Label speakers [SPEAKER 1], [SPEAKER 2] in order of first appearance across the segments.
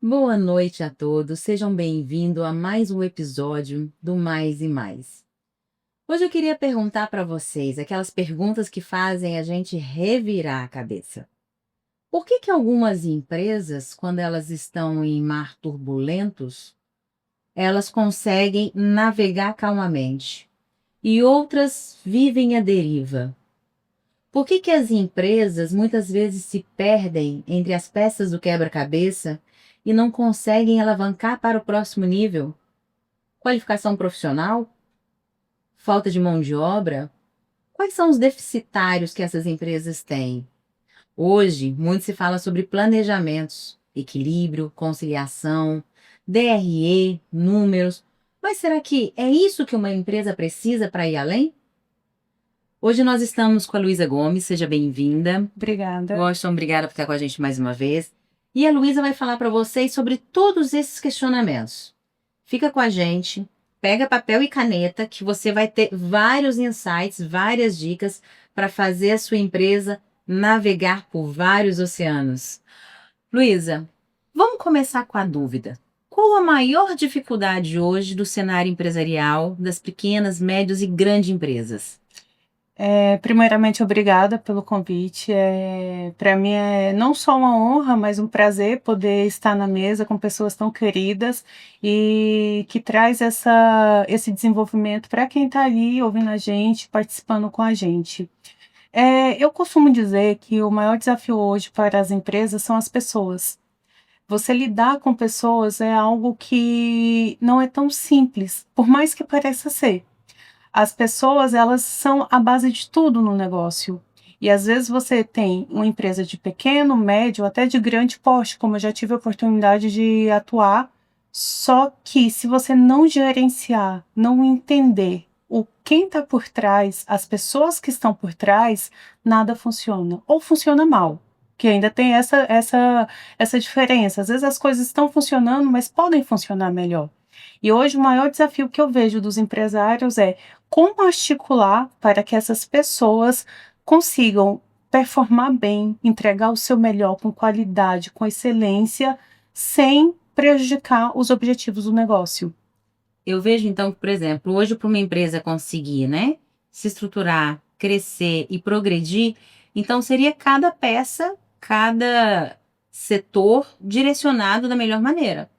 [SPEAKER 1] Boa noite a todos, sejam bem-vindos a mais um episódio do Mais e Mais. Hoje eu queria perguntar para vocês aquelas perguntas que fazem a gente revirar a cabeça. Por que que algumas empresas, quando elas estão em mar turbulentos, elas conseguem navegar calmamente e outras vivem à deriva? Por que que as empresas muitas vezes se perdem entre as peças do quebra-cabeça e não conseguem alavancar para o próximo nível? Qualificação profissional? Falta de mão de obra? Quais são os deficitários que essas empresas têm? Hoje, muito se fala sobre planejamentos, equilíbrio, conciliação, DRE, números. Mas será que é isso que uma empresa precisa para ir além? Hoje nós estamos com a Luísa Gomes, seja bem-vinda.
[SPEAKER 2] Obrigada.
[SPEAKER 1] Washington, obrigada por estar com a gente mais uma vez. E a Luísa vai falar para vocês sobre todos esses questionamentos. Fica com a gente, pega papel e caneta, que você vai ter vários insights, várias dicas para fazer a sua empresa navegar por vários oceanos. Luísa, vamos começar com a dúvida. Qual a maior dificuldade hoje do cenário empresarial das pequenas, médias e grandes empresas?
[SPEAKER 2] Primeiramente, obrigada pelo convite. Para mim é não só uma honra, mas um prazer poder estar na mesa com pessoas tão queridas e que traz esse desenvolvimento para quem está ali ouvindo a gente, participando com a gente. Eu costumo dizer que o maior desafio hoje para as empresas são as pessoas. Você lidar com pessoas é algo que não é tão simples, por mais que pareça ser. As pessoas, elas são a base de tudo no negócio. E às vezes você tem uma empresa de pequeno, médio, até de grande porte, como eu já tive a oportunidade de atuar, só que se você não gerenciar, não entender o quem está por trás, as pessoas que estão por trás, nada funciona. Ou funciona mal. Que ainda tem essa diferença. Às vezes as coisas estão funcionando, mas podem funcionar melhor. E hoje o maior desafio que eu vejo dos empresários é como articular para que essas pessoas consigam performar bem, entregar o seu melhor com qualidade, com excelência, sem prejudicar os objetivos do negócio.
[SPEAKER 1] Eu vejo então que, por exemplo, hoje para uma empresa conseguir, né, se estruturar, crescer e progredir, então seria cada peça, cada setor direcionado da melhor maneira.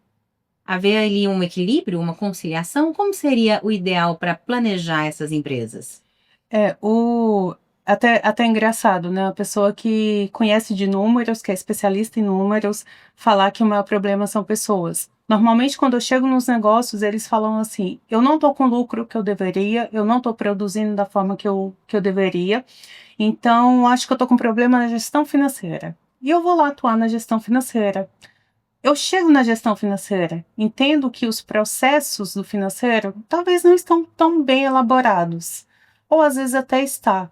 [SPEAKER 1] Haver ali um equilíbrio, uma conciliação, como seria o ideal para planejar essas empresas?
[SPEAKER 2] É, o até engraçado, né, a pessoa que conhece de números, que é especialista em números, falar que o maior problema são pessoas. Normalmente, quando eu chego nos negócios, eles falam assim: "Eu não estou com o lucro que eu deveria, eu não estou produzindo da forma que eu deveria, então acho que eu estou com problema na gestão financeira". E eu vou lá atuar na gestão financeira. Eu chego na gestão financeira, entendo que os processos do financeiro talvez não estão tão bem elaborados, ou às vezes até está.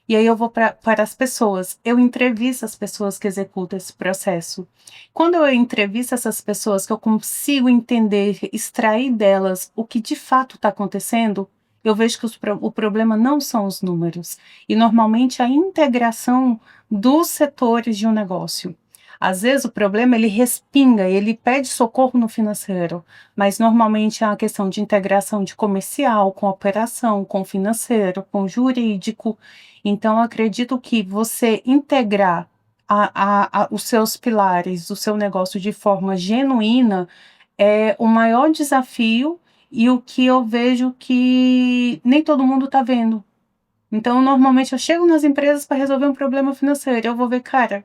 [SPEAKER 2] E aí eu vou para as pessoas, eu entrevisto as pessoas que executam esse processo. Quando eu entrevisto essas pessoas, que eu consigo entender, extrair delas o que de fato está acontecendo, eu vejo que o problema não são os números, e normalmente a integração dos setores de um negócio. Às vezes o problema ele respinga, ele pede socorro no financeiro, mas normalmente é uma questão de integração de comercial, com operação, com financeiro, com jurídico. Então, eu acredito que você integrar os seus pilares do seu negócio de forma genuína é o maior desafio e o que eu vejo que nem todo mundo está vendo. Então, normalmente eu chego nas empresas para resolver um problema financeiro. Eu vou ver, cara,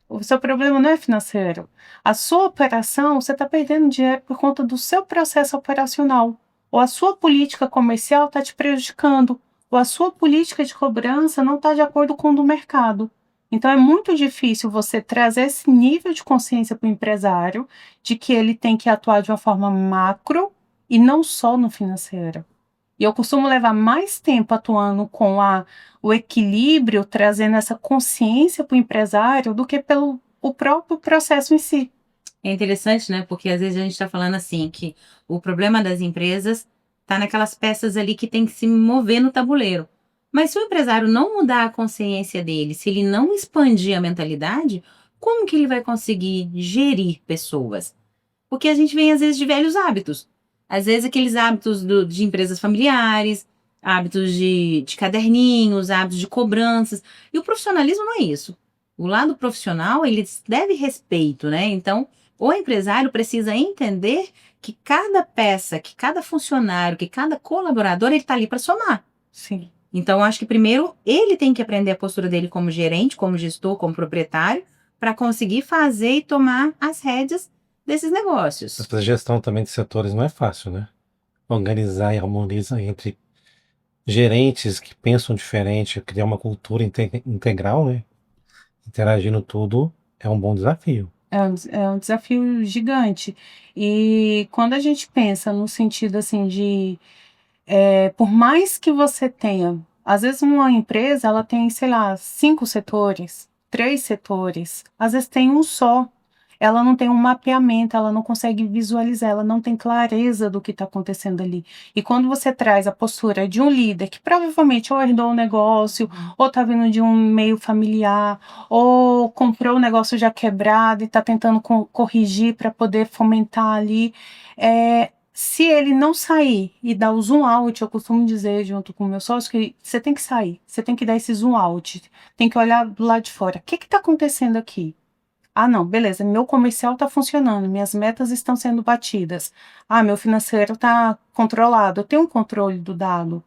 [SPEAKER 2] o seu problema não é financeiro. A sua operação, você está perdendo dinheiro por conta do seu processo operacional. Ou a sua política comercial está te prejudicando. Ou a sua política de cobrança não está de acordo com o do mercado. Então é muito difícil você trazer esse nível de consciência para o empresário de que ele tem que atuar de uma forma macro e não só no financeiro. E eu costumo levar mais tempo atuando com o equilíbrio, trazendo essa consciência para o empresário, do que o próprio processo em si.
[SPEAKER 1] É interessante, né? Porque às vezes a gente está falando assim que o problema das empresas está naquelas peças ali que tem que se mover no tabuleiro. Mas se o empresário não mudar a consciência dele, se ele não expandir a mentalidade, como que ele vai conseguir gerir pessoas? Porque a gente vem às vezes de velhos hábitos. Às vezes aqueles hábitos de empresas familiares, hábitos de caderninhos, hábitos de cobranças. E o profissionalismo não é isso. O lado profissional, ele deve respeito, né? Então, o empresário precisa entender que cada peça, que cada funcionário, que cada colaborador, ele está ali para somar.
[SPEAKER 2] Sim.
[SPEAKER 1] Então, acho que primeiro ele tem que aprender a postura dele como gerente, como gestor, como proprietário, para conseguir fazer e tomar as rédeas desses negócios.
[SPEAKER 3] Essa gestão também de setores não é fácil, né? Organizar e harmonizar entre gerentes que pensam diferente, criar uma cultura integral, né? Interagindo tudo é um bom desafio.
[SPEAKER 2] É um desafio gigante. E quando a gente pensa no sentido assim de, por mais que você tenha, às vezes uma empresa ela tem, sei lá, 5 setores, 3 setores, às vezes tem um só. Ela não tem um mapeamento, ela não consegue visualizar, ela não tem clareza do que está acontecendo ali. E quando você traz a postura de um líder que provavelmente ou herdou um negócio, ou está vindo de um meio familiar, ou comprou o negócio já quebrado e está tentando corrigir para poder fomentar ali, se ele não sair e dar o zoom out, eu costumo dizer junto com o meu sócio que você tem que sair, você tem que dar esse zoom out, tem que olhar do lado de fora. O que está acontecendo aqui? Ah, não, beleza, meu comercial está funcionando, minhas metas estão sendo batidas. Ah, meu financeiro está controlado, eu tenho um controle do dado.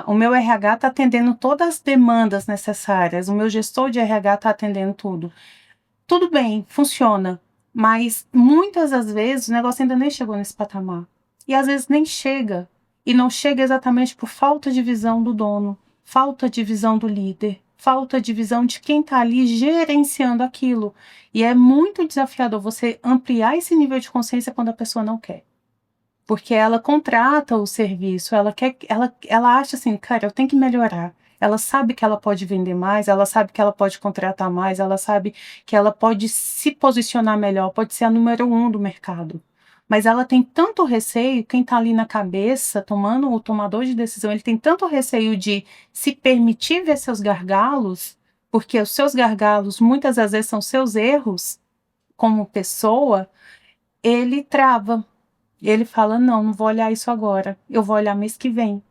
[SPEAKER 2] O meu RH está atendendo todas as demandas necessárias, o meu gestor de RH está atendendo tudo. Tudo bem, funciona, mas muitas das vezes o negócio ainda nem chegou nesse patamar. E às vezes nem chega. E não chega exatamente por falta de visão do dono, falta de visão do líder, falta de visão de quem está ali gerenciando aquilo. E é muito desafiador você ampliar esse nível de consciência quando a pessoa não quer. Porque ela contrata o serviço, ela acha assim, cara, eu tenho que melhorar. Ela sabe que ela pode vender mais, ela sabe que ela pode contratar mais, ela sabe que ela pode se posicionar melhor, pode ser a número 1 do mercado. Mas ela tem tanto receio, quem está ali na cabeça, tomando o tomador de decisão, ele tem tanto receio de se permitir ver seus gargalos, porque os seus gargalos muitas das vezes são seus erros como pessoa, ele trava. Ele fala, não vou olhar isso agora, eu vou olhar mês que vem.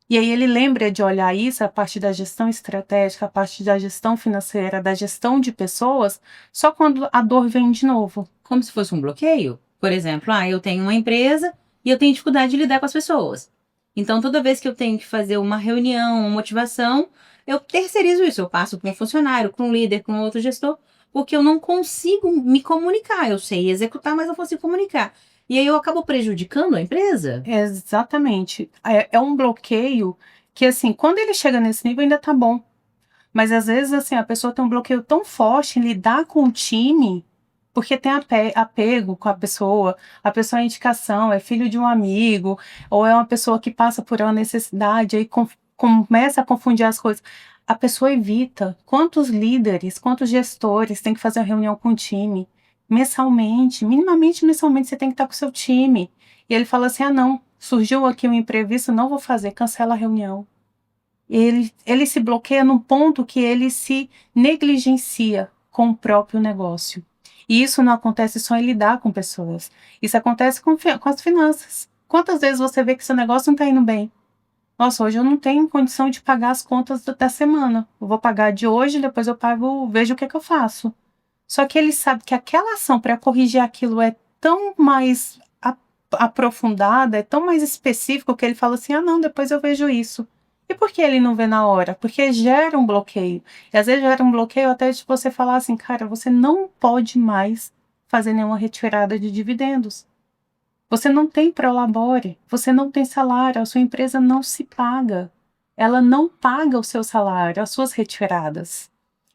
[SPEAKER 2] E aí ele lembra de olhar isso, a parte da gestão estratégica, a parte da gestão financeira, da gestão de pessoas, só quando a dor vem de novo.
[SPEAKER 1] Como se fosse um bloqueio. Por exemplo, eu tenho uma empresa e eu tenho dificuldade de lidar com as pessoas. Então, toda vez que eu tenho que fazer uma reunião, uma motivação, eu terceirizo isso. Eu passo para um funcionário, para um líder, para um outro gestor, porque eu não consigo me comunicar. Eu sei executar, mas não consigo comunicar. E aí eu acabo prejudicando a empresa?
[SPEAKER 2] Exatamente. É um bloqueio que, assim, quando ele chega nesse nível ainda tá bom. Mas às vezes, assim, a pessoa tem um bloqueio tão forte em lidar com o time, porque tem apego com a pessoa é indicação, é filho de um amigo, ou é uma pessoa que passa por uma necessidade, aí começa a confundir as coisas. A pessoa evita. Quantos líderes, quantos gestores têm que fazer uma reunião com o time? Mensalmente, minimamente mensalmente, você tem que estar com o seu time. E ele fala assim, não, surgiu aqui um imprevisto, não vou fazer, cancela a reunião. Ele se bloqueia num ponto que ele se negligencia com o próprio negócio. E isso não acontece só em lidar com pessoas. Isso acontece com as finanças. Quantas vezes você vê que seu negócio não está indo bem? Nossa, hoje eu não tenho condição de pagar as contas da semana. Eu vou pagar de hoje, depois eu pago, vejo o que é que eu faço. Só que ele sabe que aquela ação para corrigir aquilo é tão mais aprofundada, é tão mais específico que ele fala assim, não, depois eu vejo isso. E por que ele não vê na hora? Porque gera um bloqueio. E às vezes gera um bloqueio até de você falar assim, cara, você não pode mais fazer nenhuma retirada de dividendos. Você não tem prolabore, você não tem salário, a sua empresa não se paga. Ela não paga o seu salário, as suas retiradas.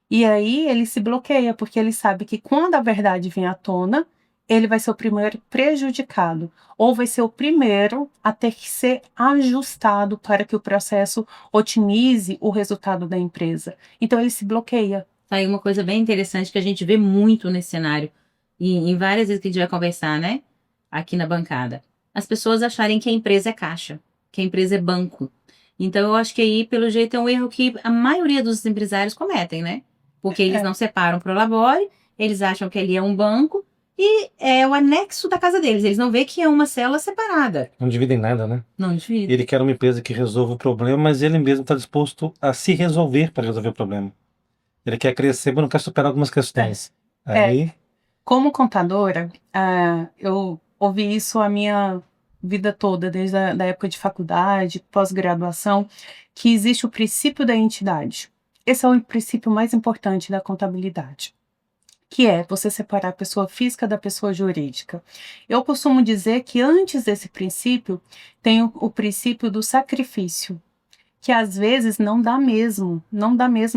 [SPEAKER 2] E aí ele se bloqueia, porque ele sabe que quando a verdade vem à tona, ele vai ser o primeiro prejudicado, ou vai ser o primeiro a ter que ser ajustado para que o processo otimize o resultado da empresa. Então ele se bloqueia.
[SPEAKER 1] Tá aí uma coisa bem interessante que a gente vê muito nesse cenário, e em várias vezes que a gente vai conversar, né? Aqui na bancada. As pessoas acharem que a empresa é caixa, que a empresa é banco. Então, eu acho que aí, pelo jeito, é um erro que a maioria dos empresários cometem, né? Porque eles não separam pro labore, eles acham que ali é um banco e é o anexo da casa deles. Eles não veem que é uma célula separada.
[SPEAKER 3] Não dividem nada, né?
[SPEAKER 1] Não divide.
[SPEAKER 3] Ele quer uma empresa que resolva o problema, mas ele mesmo está disposto a se resolver para resolver o problema. Ele quer crescer, mas não quer superar algumas questões. Aí,
[SPEAKER 2] Como contadora, eu ouvi isso a minha vida toda, desde a da época de faculdade, pós-graduação, que existe o princípio da entidade. Esse é o princípio mais importante da contabilidade, que é você separar a pessoa física da pessoa jurídica. Eu costumo dizer que antes desse princípio tem o princípio do sacrifício, que às vezes não dá mesmo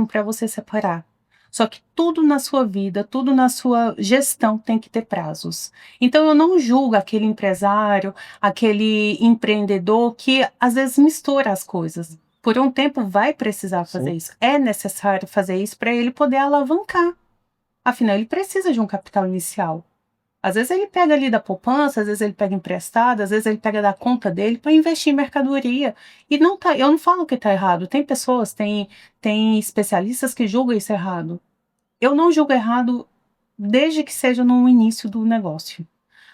[SPEAKER 2] para você separar. Só que tudo na sua vida, tudo na sua gestão tem que ter prazos. Então eu não julgo aquele empresário, aquele empreendedor que às vezes mistura as coisas. Por um tempo vai precisar fazer
[SPEAKER 3] sim.
[SPEAKER 2] isso. É necessário fazer isso para ele poder alavancar. Afinal, ele precisa de um capital inicial. Às vezes ele pega ali da poupança, às vezes ele pega emprestado, às vezes ele pega da conta dele para investir em mercadoria. E não tá, eu não falo que está errado. Tem pessoas, tem especialistas que julgam isso errado. Eu não julgo errado desde que seja no início do negócio.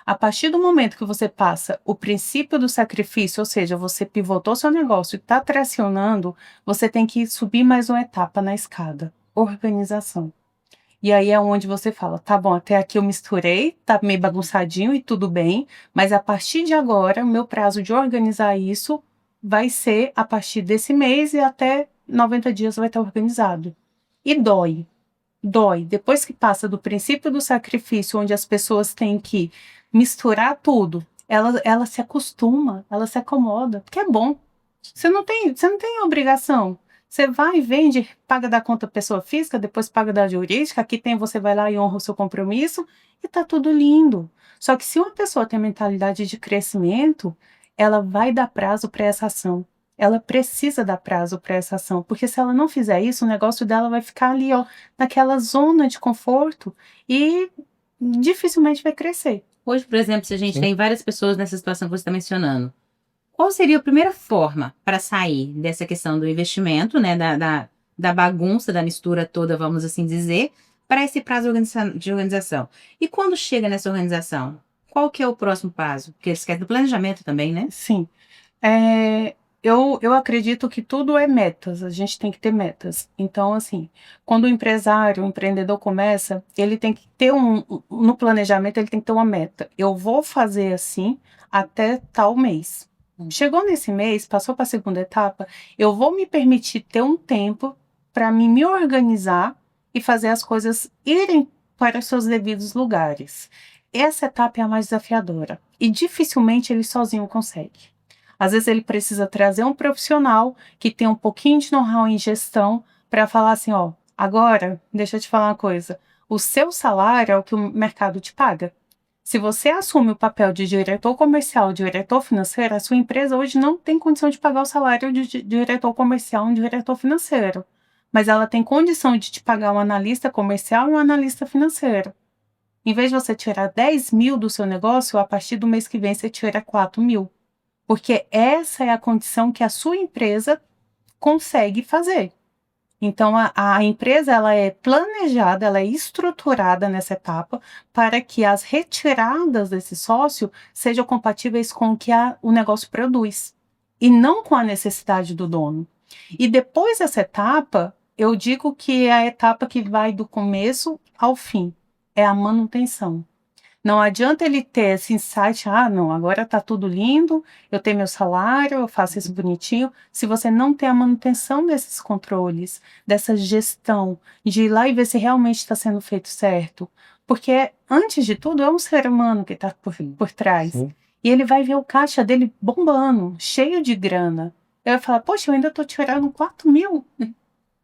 [SPEAKER 2] A partir do momento que você passa o princípio do sacrifício, ou seja, você pivotou seu negócio e está tracionando, você tem que subir mais uma etapa na escada. Organização. E aí é onde você fala, tá bom, até aqui eu misturei, tá meio bagunçadinho e tudo bem, mas a partir de agora, o meu prazo de organizar isso vai ser a partir desse mês e até 90 dias vai estar organizado. E dói. Dói. Depois que passa do princípio do sacrifício, onde as pessoas têm que misturar tudo, ela se acostuma, ela se acomoda, porque é bom. Você não tem obrigação. Você vai, vende, paga da conta pessoa física, depois paga da jurídica, aqui tem, você vai lá e honra o seu compromisso e tá tudo lindo. Só que se uma pessoa tem mentalidade de crescimento, ela vai dar prazo para essa ação. Ela precisa dar prazo para essa ação, porque se ela não fizer isso, o negócio dela vai ficar ali, ó, naquela zona de conforto e dificilmente vai crescer.
[SPEAKER 1] Hoje, por exemplo, se a gente
[SPEAKER 3] Sim.
[SPEAKER 1] tem várias pessoas nessa situação que você está mencionando, qual seria a primeira forma para sair dessa questão do investimento, né, da bagunça, da mistura toda, vamos assim dizer, para esse prazo de organização? E quando chega nessa organização, qual que é o próximo passo? Porque eles querem do planejamento também, né?
[SPEAKER 2] Sim. Eu acredito que tudo é metas, a gente tem que ter metas. Então, assim, quando o empresário, o empreendedor começa, ele tem que ter no planejamento, ele tem que ter uma meta. Eu vou fazer assim até tal mês. Chegou nesse mês, passou para a segunda etapa, eu vou me permitir ter um tempo para me organizar e fazer as coisas irem para os seus devidos lugares. Essa etapa é a mais desafiadora e dificilmente ele sozinho consegue. Às vezes ele precisa trazer um profissional que tem um pouquinho de know-how em gestão para falar assim, ó, agora, deixa eu te falar uma coisa, o seu salário é o que o mercado te paga. Se você assume o papel de diretor comercial, diretor financeiro, a sua empresa hoje não tem condição de pagar o salário de diretor comercial e diretor financeiro. Mas ela tem condição de te pagar um analista comercial e um analista financeiro. Em vez de você tirar 10 mil do seu negócio, a partir do mês que vem você tira 4 mil. Porque essa é a condição que a sua empresa consegue fazer. Então, a empresa ela é planejada, ela é estruturada nessa etapa para que as retiradas desse sócio sejam compatíveis com o que o negócio produz e não com a necessidade do dono. E depois dessa etapa, eu digo que é a etapa que vai do começo ao fim, é a manutenção. Não adianta ele ter esse insight, não, agora tá tudo lindo, eu tenho meu salário, eu faço isso bonitinho. Se você não tem a manutenção desses controles, dessa gestão, de ir lá e ver se realmente está sendo feito certo. Porque, antes de tudo, é um ser humano que está por trás.
[SPEAKER 3] Sim.
[SPEAKER 2] E ele vai ver o caixa dele bombando, cheio de grana. Eu vai falar, poxa, eu ainda estou tirando 4 mil.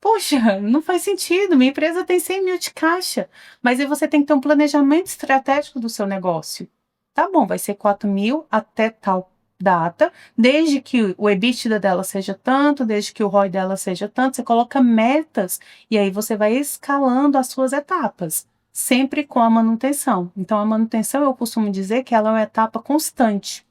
[SPEAKER 2] Poxa, não faz sentido, minha empresa tem 100 mil de caixa, mas aí você tem que ter um planejamento estratégico do seu negócio. Tá bom, vai ser 4 mil até tal data, desde que o EBITDA dela seja tanto, desde que o ROI dela seja tanto, você coloca metas e aí você vai escalando as suas etapas, sempre com a manutenção. Então, a manutenção, eu costumo dizer que ela é uma etapa constante.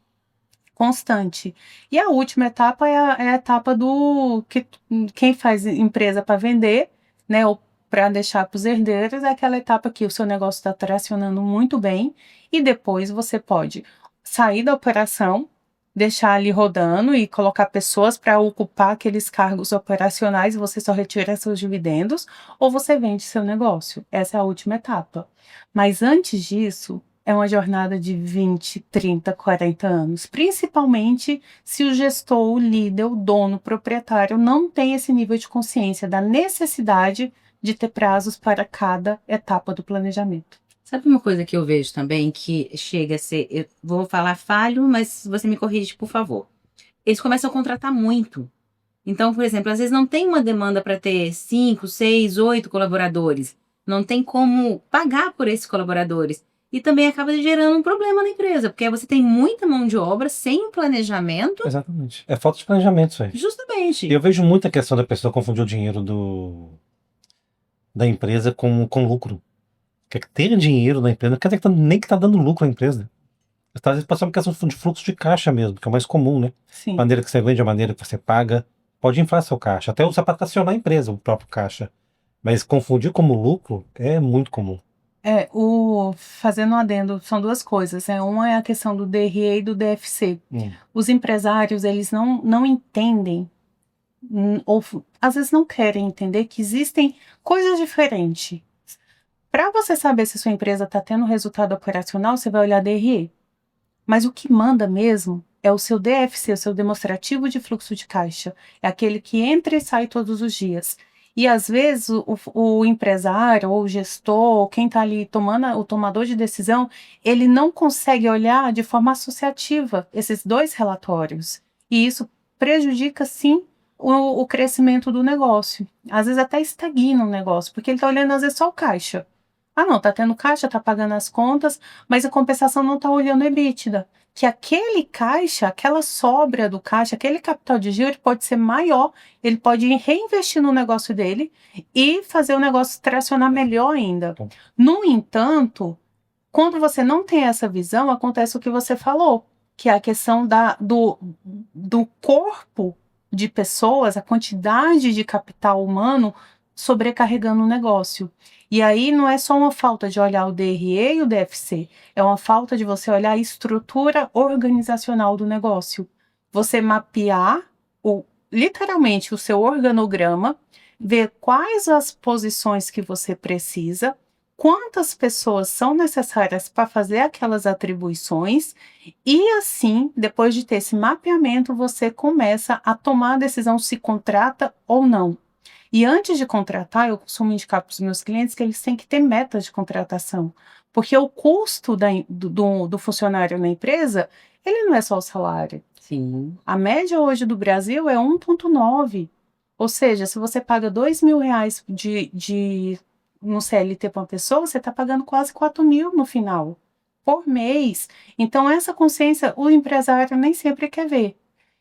[SPEAKER 2] Constante. E a última etapa é a etapa do que quem faz empresa para vender, né, ou para deixar para os herdeiros, é aquela etapa que o seu negócio está tracionando muito bem e depois você pode sair da operação, deixar ali rodando e colocar pessoas para ocupar aqueles cargos operacionais e você só retira seus dividendos, ou você vende seu negócio. Essa é a última etapa. Mas antes disso, é uma jornada de 20, 30, 40 anos, principalmente se o gestor, o líder, o dono, o proprietário não tem esse nível de consciência da necessidade de ter prazos para cada etapa do planejamento.
[SPEAKER 1] Sabe uma coisa que eu vejo também que chega a ser, eu vou falar falho, mas você me corrige, por favor. Eles começam a contratar muito. Então, por exemplo, às vezes não tem uma demanda para ter 5, 6, 8 colaboradores. Não tem como pagar por esses colaboradores. E também acaba gerando um problema na empresa, porque aí você tem muita mão de obra sem planejamento.
[SPEAKER 3] Exatamente. É falta de planejamento isso aí.
[SPEAKER 1] Justamente.
[SPEAKER 3] E eu vejo muita questão da pessoa confundir o dinheiro da empresa com lucro. Quer ter dinheiro na empresa, não quer dizer que nem que tá dando lucro à empresa. Às vezes passa uma questão de fluxo de caixa mesmo, que é o mais comum, né?
[SPEAKER 2] Sim.
[SPEAKER 3] A maneira que você vende, a maneira que você paga, pode inflar seu caixa. Até usar para tracionar a empresa, o próprio caixa. Mas confundir como lucro é muito comum.
[SPEAKER 2] Fazendo um adendo, são duas coisas, né? Uma é a questão do DRE e do DFC. Os empresários, eles não entendem, ou às vezes não querem entender que existem coisas diferentes. Para você saber se sua empresa está tendo resultado operacional, você vai olhar DRE. Mas o que manda mesmo é o seu DFC, o seu demonstrativo de fluxo de caixa. É aquele que entra e sai todos os dias. E às vezes o empresário ou o gestor, quem está ali o tomador de decisão, ele não consegue olhar de forma associativa esses dois relatórios. E isso prejudica, sim, o crescimento do negócio. Às vezes até estagna o negócio, porque ele está olhando às vezes só o caixa. Ah, não, tá tendo caixa, tá pagando as contas, mas a compensação não tá olhando o EBITDA. Que aquele caixa, aquela sobra do caixa, aquele capital de giro, ele pode ser maior, ele pode reinvestir no negócio dele e fazer o negócio tracionar melhor ainda. No entanto, quando você não tem essa visão, acontece o que você falou, que é a questão do corpo de pessoas, a quantidade de capital humano sobrecarregando o negócio. E aí não é só uma falta de olhar o DRE e o DFC, é uma falta de você olhar a estrutura organizacional do negócio. Você mapear literalmente o seu organograma, ver quais as posições que você precisa, quantas pessoas são necessárias para fazer aquelas atribuições, e assim, depois de ter esse mapeamento, você começa a tomar a decisão se contrata ou não. E antes de contratar, eu costumo indicar para os meus clientes que eles têm que ter metas de contratação, porque o custo do funcionário na empresa, ele não é só o salário.
[SPEAKER 1] Sim.
[SPEAKER 2] A média hoje do Brasil é 1,9. Ou seja, se você paga R$ 2.000 no CLT para uma pessoa, você está pagando quase 4.000 no final, por mês. Então, essa consciência o empresário nem sempre quer ver.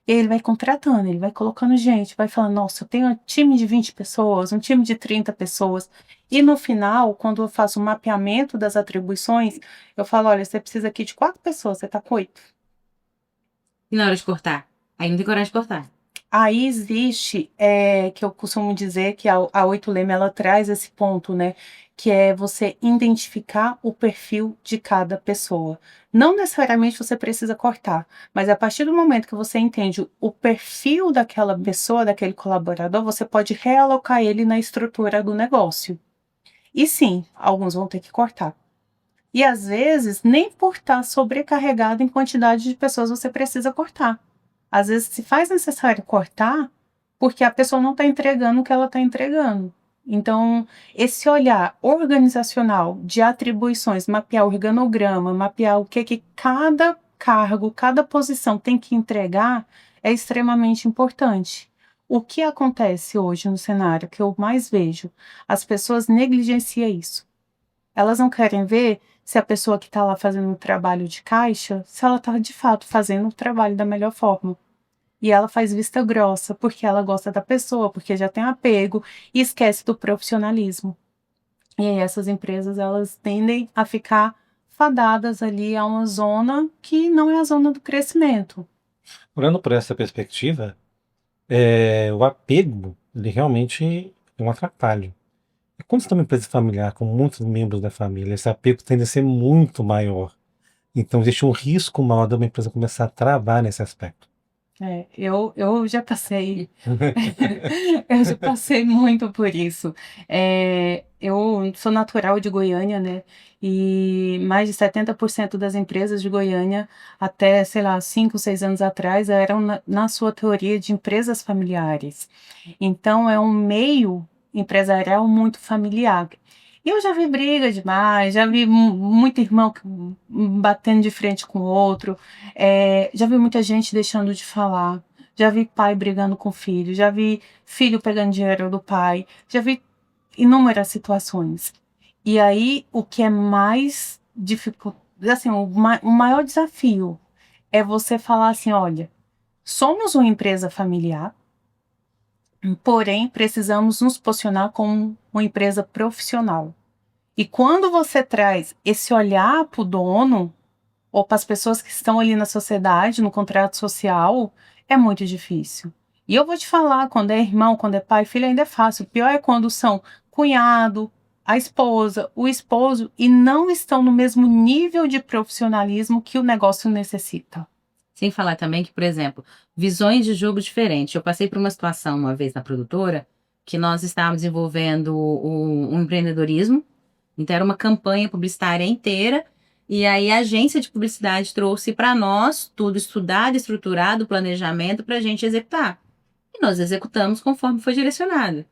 [SPEAKER 2] Ele vai contratando, ele vai colocando gente, vai falando, nossa, eu tenho um time de 20 pessoas, um time de 30 pessoas. E no final, quando eu faço o mapeamento das atribuições, eu falo, olha, você precisa aqui de 4 pessoas, você está com 8.
[SPEAKER 1] E na hora de cortar? Aí não tem coragem de cortar.
[SPEAKER 2] Aí existe, que eu costumo dizer que a 8 Lema, ela traz esse ponto, né? Que é você identificar o perfil de cada pessoa. Não necessariamente você precisa cortar, mas a partir do momento que você entende o perfil daquela pessoa, daquele colaborador, você pode realocar ele na estrutura do negócio. E sim, alguns vão ter que cortar. E às vezes, nem por estar sobrecarregado em quantidade de pessoas você precisa cortar. Às vezes se faz necessário cortar porque a pessoa não está entregando o que ela está entregando. Então, esse olhar organizacional de atribuições, mapear o organograma, mapear o que cada cargo, cada posição tem que entregar, é extremamente importante. O que acontece hoje no cenário que eu mais vejo? As pessoas negligenciam isso. Elas não querem ver se a pessoa que está lá fazendo o trabalho de caixa, se ela está de fato fazendo o trabalho da melhor forma. E ela faz vista grossa, porque ela gosta da pessoa, porque já tem apego e esquece do profissionalismo. E aí essas empresas, elas tendem a ficar fadadas ali a uma zona que não é a zona do crescimento.
[SPEAKER 3] Olhando por essa perspectiva, o apego, ele realmente é um atrapalho. E quando você tem uma empresa familiar com muitos membros da família, esse apego tende a ser muito maior. Então existe um risco maior de uma empresa começar a travar nesse aspecto.
[SPEAKER 2] Eu já passei, eu já passei muito por isso. Eu sou natural de Goiânia, né? E mais de 70% das empresas de Goiânia, até, sei lá, 5, 6 anos atrás, eram, na sua teoria, de empresas familiares. Então, é um meio empresarial muito familiar. E eu já vi briga demais, já vi muito irmão batendo de frente com o outro, já vi muita gente deixando de falar, já vi pai brigando com filho, já vi filho pegando dinheiro do pai, já vi inúmeras situações. E aí, o que é mais difícil, assim, o maior desafio é você falar assim, olha, somos uma empresa familiar, porém precisamos nos posicionar como uma empresa profissional. E quando você traz esse olhar para o dono ou para as pessoas que estão ali na sociedade, no contrato social, é muito difícil. E eu vou te falar, quando é irmão, quando é pai, filho, ainda é fácil. O pior é quando são cunhado, a esposa, o esposo e não estão no mesmo nível de profissionalismo que o negócio necessita.
[SPEAKER 1] Sem falar também que, por exemplo, visões de jogo diferentes. Eu passei por uma situação uma vez na produtora que nós estávamos desenvolvendo um empreendedorismo. Então, era uma campanha publicitária inteira. E aí, a agência de publicidade trouxe para nós tudo estudado, estruturado, planejamento para a gente executar. E nós executamos conforme foi direcionado.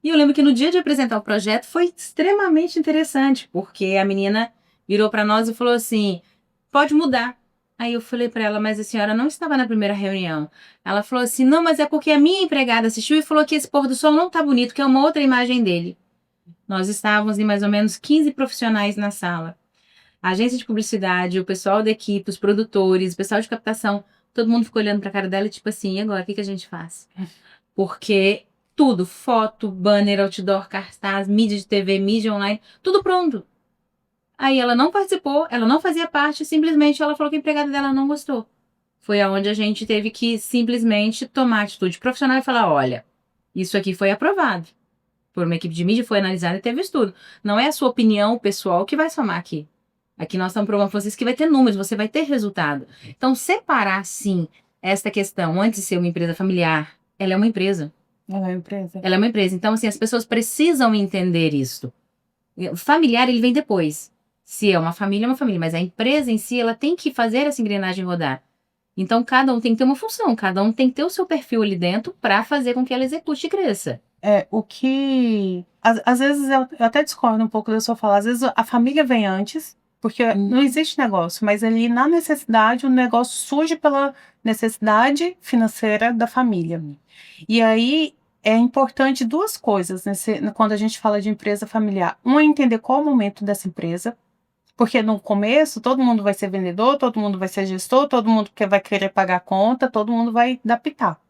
[SPEAKER 1] E eu lembro que no dia de apresentar o projeto foi extremamente interessante, porque a menina virou para nós e falou assim: pode mudar. Aí eu falei para ela, mas a senhora não estava na primeira reunião. Ela falou assim: não, mas é porque a minha empregada assistiu e falou que esse pôr do sol não tá bonito, que é uma outra imagem dele. Nós estávamos em mais ou menos 15 profissionais na sala. A agência de publicidade, o pessoal da equipe, os produtores, o pessoal de captação, todo mundo ficou olhando para a cara dela e tipo assim, e agora, o que a gente faz? Porque tudo, foto, banner, outdoor, cartaz, mídia de TV, mídia online, tudo pronto. Aí ela não participou, ela não fazia parte, simplesmente ela falou que a empregada dela não gostou. Foi aonde a gente teve que simplesmente tomar atitude profissional e falar, olha, isso aqui foi aprovado por uma equipe de mídia, foi analisado e teve estudo. Não é a sua opinião pessoal que vai somar aqui. Aqui nós estamos provando para vocês que vai ter números, você vai ter resultado. Então, separar, sim, esta questão, antes de ser uma empresa familiar, ela é uma empresa.
[SPEAKER 2] Ela é uma empresa.
[SPEAKER 1] Ela é uma empresa. Então, assim, as pessoas precisam entender isso. O familiar, ele vem depois. Se é uma família, mas a empresa em si, ela tem que fazer essa engrenagem rodar. Então, cada um tem que ter uma função, cada um tem que ter o seu perfil ali dentro para fazer com que ela execute e cresça.
[SPEAKER 2] O que... Às vezes eu até discordo um pouco da sua fala. Às vezes a família vem antes, porque não existe negócio, mas ali na necessidade, o negócio surge pela necessidade financeira da família. E aí é importante duas coisas quando a gente fala de empresa familiar. Um é entender qual é o momento dessa empresa, porque no começo todo mundo vai ser vendedor, todo mundo vai ser gestor, todo mundo vai querer pagar a conta, todo mundo vai dar pitaco.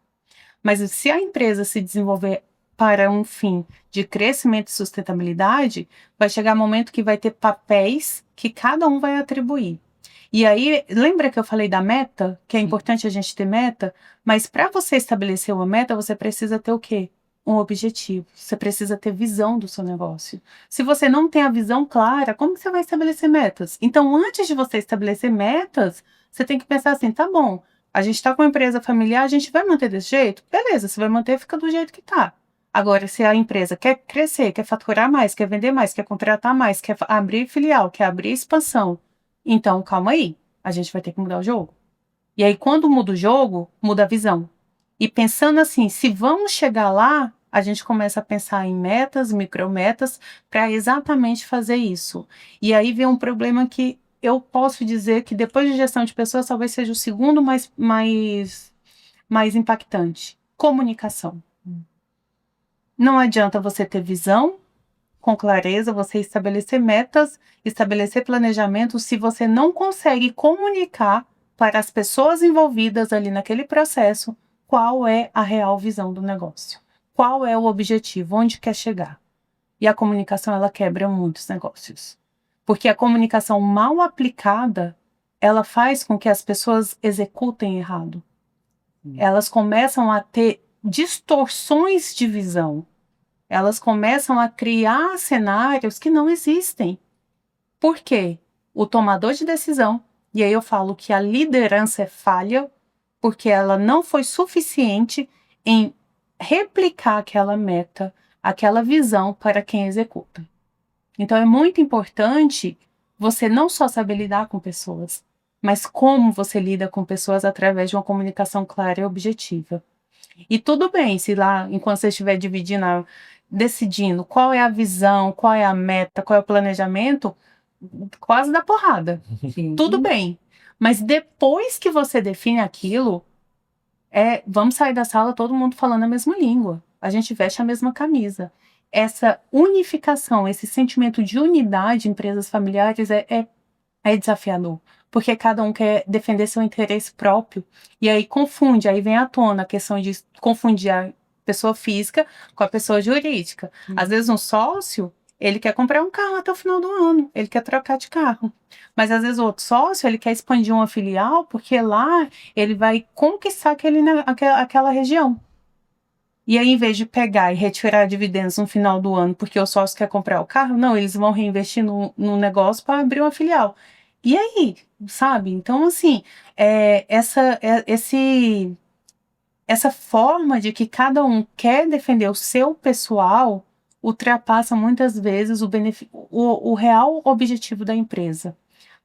[SPEAKER 2] Mas se a empresa se desenvolver para um fim de crescimento e sustentabilidade, vai chegar um momento que vai ter papéis que cada um vai atribuir. E aí, lembra que eu falei da meta? Que é importante a gente ter meta? Mas para você estabelecer uma meta, você precisa ter o quê? Um objetivo. Você precisa ter visão do seu negócio. Se você não tem a visão clara, como você vai estabelecer metas? Então, antes de você estabelecer metas, você tem que pensar assim, tá bom, a gente está com uma empresa familiar, a gente vai manter desse jeito? Beleza, se vai manter, fica do jeito que tá. Agora, se a empresa quer crescer, quer faturar mais, quer vender mais, quer contratar mais, quer abrir filial, quer abrir expansão, então calma aí, a gente vai ter que mudar o jogo. E aí, quando muda o jogo, muda a visão. E pensando assim, se vamos chegar lá, a gente começa a pensar em metas, micrometas, para exatamente fazer isso. E aí vem um problema que eu posso dizer que depois de gestão de pessoas, talvez seja o segundo mais impactante. Comunicação. Não adianta você ter visão com clareza, você estabelecer metas, estabelecer planejamento, se você não consegue comunicar para as pessoas envolvidas ali naquele processo qual é a real visão do negócio, qual é o objetivo, onde quer chegar. E a comunicação, ela quebra muitos negócios. Porque a comunicação mal aplicada, ela faz com que as pessoas executem errado. Elas começam a ter distorções de visão. Elas começam a criar cenários que não existem. Por quê? O tomador de decisão, e aí eu falo que a liderança é falha, porque ela não foi suficiente em replicar aquela meta, aquela visão para quem executa. Então é muito importante você não só saber lidar com pessoas, mas como você lida com pessoas através de uma comunicação clara e objetiva. E tudo bem, se lá, enquanto você estiver decidindo qual é a visão, qual é a meta, qual é o planejamento, quase dá porrada.
[SPEAKER 1] Sim.
[SPEAKER 2] Tudo bem. Mas depois que você define aquilo, vamos sair da sala todo mundo falando a mesma língua. A gente veste a mesma camisa. Essa unificação, esse sentimento de unidade em empresas familiares é desafiador. Porque cada um quer defender seu interesse próprio. E aí confunde, aí vem à tona a questão de confundir a pessoa física com a pessoa jurídica. Às vezes um sócio, ele quer comprar um carro até o final do ano, ele quer trocar de carro. Mas às vezes o outro sócio, ele quer expandir uma filial, porque lá ele vai conquistar aquela região. E aí, em vez de pegar e retirar dividendos no final do ano porque o sócio quer comprar o carro, não, eles vão reinvestir no negócio para abrir uma filial. E aí, sabe? Então, assim, essa forma de que cada um quer defender o seu pessoal ultrapassa muitas vezes o real objetivo da empresa.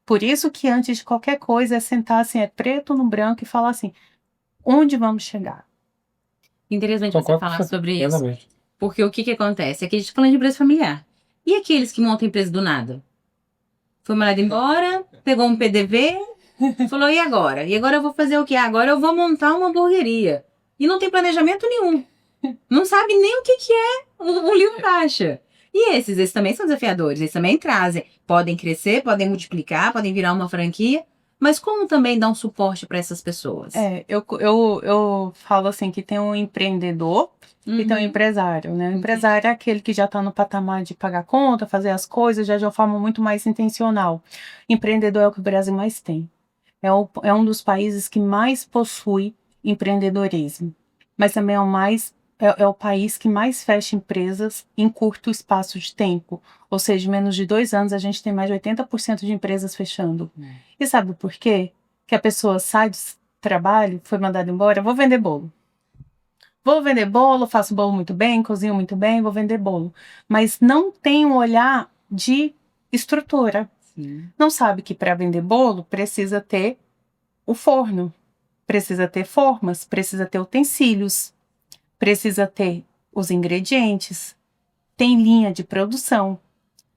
[SPEAKER 2] Por isso que antes de qualquer coisa é sentar assim, preto no branco e falar assim, onde vamos chegar?
[SPEAKER 1] Interessante
[SPEAKER 3] Concordo
[SPEAKER 1] você falar
[SPEAKER 3] com
[SPEAKER 1] sobre isso.
[SPEAKER 3] plenamente.
[SPEAKER 1] Porque o que acontece? Aqui a gente tá falando de empresa familiar. E aqueles que montam empresa do nada? Foi mandado embora, pegou um PDV, falou, e agora? E agora eu vou fazer o quê? Agora eu vou montar uma hamburgueria. E não tem planejamento nenhum. Não sabe nem o que é um livro caixa. E esses também são desafiadores, eles também trazem. Podem crescer, podem multiplicar, podem virar uma franquia. Mas como também dar um suporte para essas pessoas?
[SPEAKER 2] Eu falo assim que tem um empreendedor e tem um empresário, né? O empresário é aquele que já está no patamar de pagar conta, fazer as coisas já de uma forma muito mais intencional. Empreendedor é o que o Brasil mais tem. É um dos países que mais possui empreendedorismo. Mas também é o país que mais fecha empresas em curto espaço de tempo. Ou seja, em menos de 2 anos a gente tem mais de 80% de empresas fechando. E sabe por quê? Que a pessoa sai do trabalho, foi mandada embora, vou vender bolo. Vou vender bolo, faço bolo muito bem, cozinho muito bem, vou vender bolo. Mas não tem um olhar de estrutura.
[SPEAKER 1] Sim.
[SPEAKER 2] Não sabe que para vender bolo precisa ter o forno, precisa ter formas, precisa ter utensílios, precisa ter os ingredientes, tem linha de produção.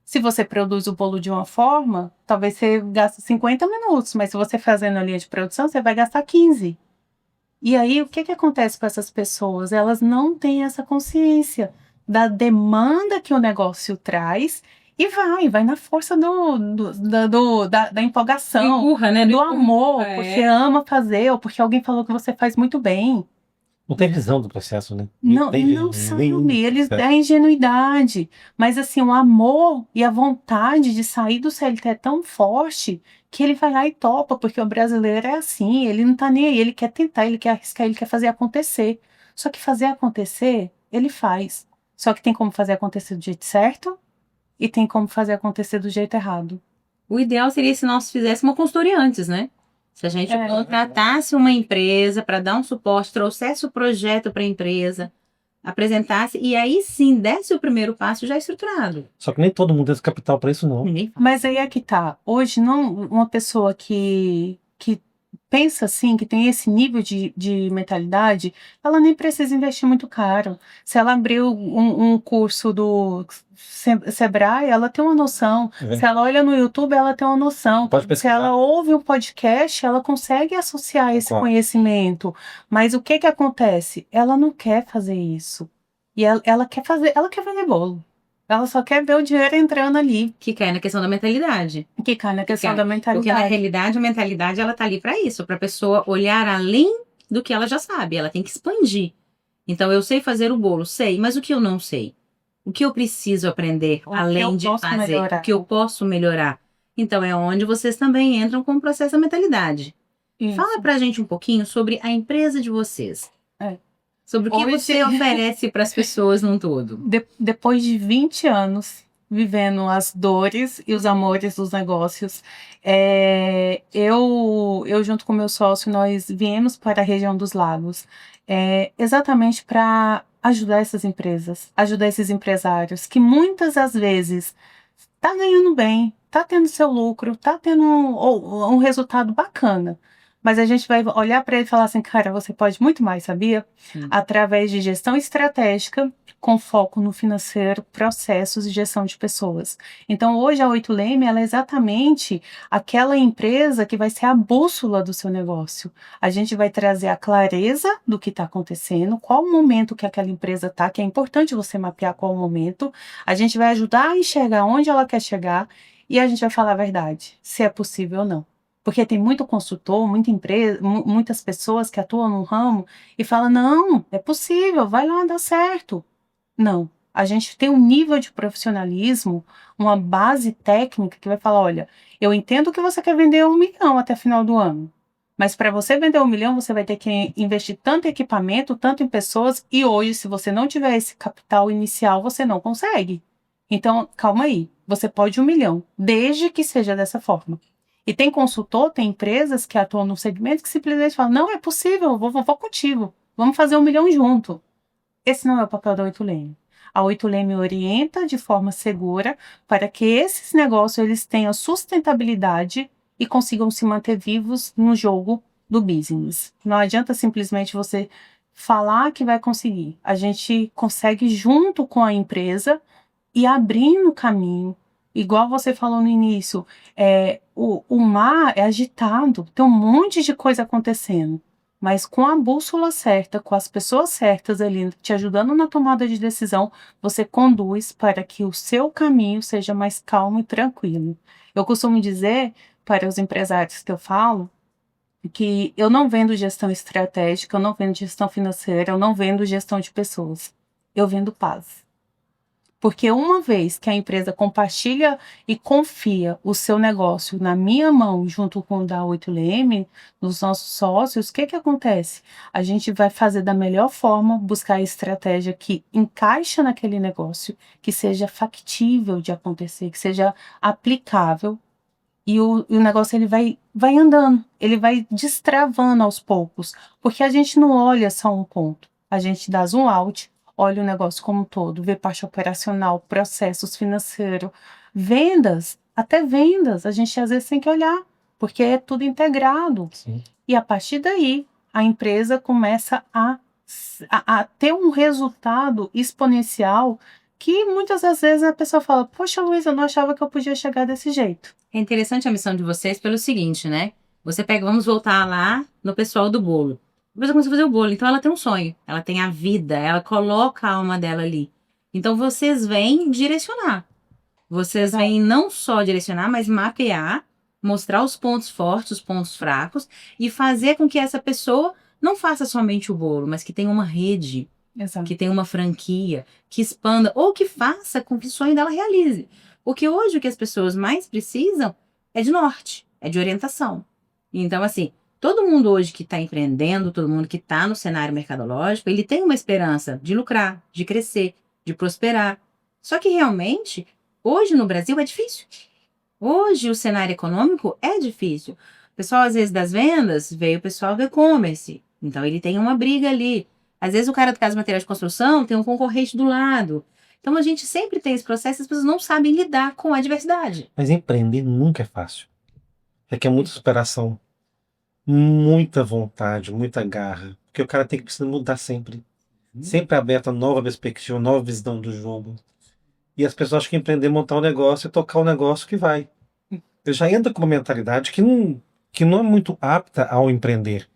[SPEAKER 2] Se você produz o bolo de uma forma, talvez você gaste 50 minutos, mas se você fazendo a linha de produção, você vai gastar 15. E aí, o que acontece com essas pessoas? Elas não têm essa consciência da demanda que o negócio traz e vai na força da empolgação,
[SPEAKER 1] Empurra, né?
[SPEAKER 2] do amor,
[SPEAKER 1] É.
[SPEAKER 2] porque ama fazer ou porque alguém falou que você faz muito bem.
[SPEAKER 3] Não tem visão do processo, né?
[SPEAKER 2] Não sabe, é ingenuidade. Mas assim, o amor e a vontade de sair do CLT é tão forte que ele vai lá e topa, porque o brasileiro é assim, ele não tá nem aí, ele quer tentar, ele quer arriscar, ele quer fazer acontecer. Só que fazer acontecer, ele faz. Só que tem como fazer acontecer do jeito certo e tem como fazer acontecer do jeito errado.
[SPEAKER 1] O ideal seria se nós fizéssemos uma consultoria antes, né? Se a gente contratasse uma empresa para dar um suporte, trouxesse o projeto para a empresa, apresentasse e aí sim desse o primeiro passo já estruturado.
[SPEAKER 3] Só que nem todo mundo tem esse capital para isso, não.
[SPEAKER 1] Ninguém fala.
[SPEAKER 2] Mas aí é que tá. Hoje, não, uma pessoa que pensa assim, que tem esse nível de mentalidade, ela nem precisa investir muito caro. Se ela abrir um curso do Sebrae, ela tem uma noção. Se ela olha no YouTube, ela tem uma noção.
[SPEAKER 3] Pode
[SPEAKER 2] Se
[SPEAKER 3] pesquisar.
[SPEAKER 2] ela ouve um podcast, ela consegue associar esse
[SPEAKER 3] Concordo.
[SPEAKER 2] conhecimento. Mas o que acontece? Ela não quer fazer isso. E ela quer vender bolo. Ela só quer ver o dinheiro entrando ali,
[SPEAKER 1] Que cai na questão da mentalidade.
[SPEAKER 2] que cai na questão
[SPEAKER 1] cai.
[SPEAKER 2] da
[SPEAKER 1] Porque na
[SPEAKER 2] mentalidade.
[SPEAKER 1] realidade, a mentalidade, ela tá ali para isso, para a pessoa olhar além do que ela já sabe. Ela tem que expandir. Então, eu sei fazer o bolo, sei, mas o que eu não sei? O que eu preciso aprender
[SPEAKER 2] O que
[SPEAKER 1] além
[SPEAKER 2] eu
[SPEAKER 1] de
[SPEAKER 2] posso
[SPEAKER 1] fazer?
[SPEAKER 2] melhorar?
[SPEAKER 1] O que eu posso melhorar? Então, é onde vocês também entram com o processo da mentalidade. Fala
[SPEAKER 2] Isso.
[SPEAKER 1] pra gente um pouquinho sobre a empresa de vocês.
[SPEAKER 2] É.
[SPEAKER 1] Sobre o que
[SPEAKER 2] Hoje-
[SPEAKER 1] você oferece para as pessoas num todo.
[SPEAKER 2] Depois de 20 anos vivendo as dores e os amores dos negócios, eu junto com meu sócio, nós viemos para a região dos lagos, exatamente para ajudar essas empresas, ajudar esses empresários, que muitas das vezes tá ganhando bem, tá tendo seu lucro, tá tendo um resultado bacana. Mas a gente vai olhar para ele e falar assim, cara, você pode muito mais, sabia?
[SPEAKER 1] Sim.
[SPEAKER 2] Através de gestão estratégica, com foco no financeiro, processos e gestão de pessoas. Então, hoje a 8Leme, ela é exatamente aquela empresa que vai ser a bússola do seu negócio. A gente vai trazer a clareza do que está acontecendo, qual o momento que aquela empresa está, que é importante você mapear qual o momento. A gente vai ajudar a enxergar onde ela quer chegar e a gente vai falar a verdade, se é possível ou não. Porque tem muito consultor, muita empresa, muitas pessoas que atuam no ramo e falam: não, é possível, vai lá dar certo. Não. A gente tem um nível de profissionalismo, uma base técnica que vai falar: olha, eu entendo que você quer vender 1 milhão até final do ano. Mas para você vender 1 milhão, você vai ter que investir tanto em equipamento, tanto em pessoas, e hoje, se você não tiver esse capital inicial, você não consegue. Então, calma aí. Você pode 1 milhão, desde que seja dessa forma. E tem consultor, tem empresas que atuam no segmento que simplesmente falam: não, é possível, vou contigo. Vamos fazer 1 milhão junto. Esse não é o papel da 8Leme. A 8Leme orienta de forma segura para que esses negócios eles tenham sustentabilidade e consigam se manter vivos no jogo do business. Não adianta simplesmente você falar que vai conseguir. A gente consegue junto com a empresa e abrindo o caminho. Igual você falou no início, o mar é agitado, tem um monte de coisa acontecendo. Mas com a bússola certa, com as pessoas certas ali te ajudando na tomada de decisão, você conduz para que o seu caminho seja mais calmo e tranquilo. Eu costumo dizer para os empresários que eu falo que eu não vendo gestão estratégica, eu não vendo gestão financeira, eu não vendo gestão de pessoas. Eu vendo paz. Porque uma vez que a empresa compartilha e confia o seu negócio na minha mão, junto com o da 8Leme, dos nossos sócios, o que que acontece? A gente vai fazer da melhor forma, buscar a estratégia que encaixa naquele negócio, que seja factível de acontecer, que seja aplicável, e o negócio ele vai andando, ele vai destravando aos poucos, porque a gente não olha só um ponto, a gente dá zoom out, olha o negócio como um todo, vê parte operacional, processos financeiros, vendas, até vendas, a gente às vezes tem que olhar, porque é tudo integrado.
[SPEAKER 3] Sim.
[SPEAKER 2] E a partir daí, a empresa começa a ter um resultado exponencial que muitas das vezes a pessoa fala: poxa, Luiz, eu não achava que eu podia chegar desse jeito.
[SPEAKER 1] É interessante a missão de vocês pelo seguinte, né? Você pega, vamos voltar lá no pessoal do bolo. A pessoa começa a fazer o bolo, então ela tem um sonho, ela tem a vida, ela coloca a alma dela ali. Então vocês vêm direcionar. Vocês vêm não só direcionar, mas mapear, mostrar os pontos fortes, os pontos fracos e fazer com que essa pessoa não faça somente o bolo, mas que tenha uma rede,
[SPEAKER 2] Exato.
[SPEAKER 1] que tenha uma franquia, que expanda ou que faça com que o sonho dela realize. Porque hoje o que as pessoas mais precisam é de norte, é de orientação. Então, assim, todo mundo hoje que está empreendendo, todo mundo que está no cenário mercadológico, ele tem uma esperança de lucrar, de crescer, de prosperar. Só que realmente, hoje no Brasil é difícil. Hoje o cenário econômico é difícil. O pessoal, às vezes, das vendas, veio o pessoal do e-commerce. Então, ele tem uma briga ali. Às vezes, o cara do caso de material de construção tem um concorrente do lado. Então, a gente sempre tem esse processo e as pessoas não sabem lidar com a adversidade.
[SPEAKER 3] Mas empreender nunca é fácil. Requer muita superação, muita vontade, muita garra. Porque o cara tem que precisar mudar sempre. Sempre aberto a nova perspectiva, nova visão do jogo. E as pessoas acham que empreender é montar um negócio e tocar um negócio que vai. Ele já entra com uma mentalidade que não é muito apta ao empreender.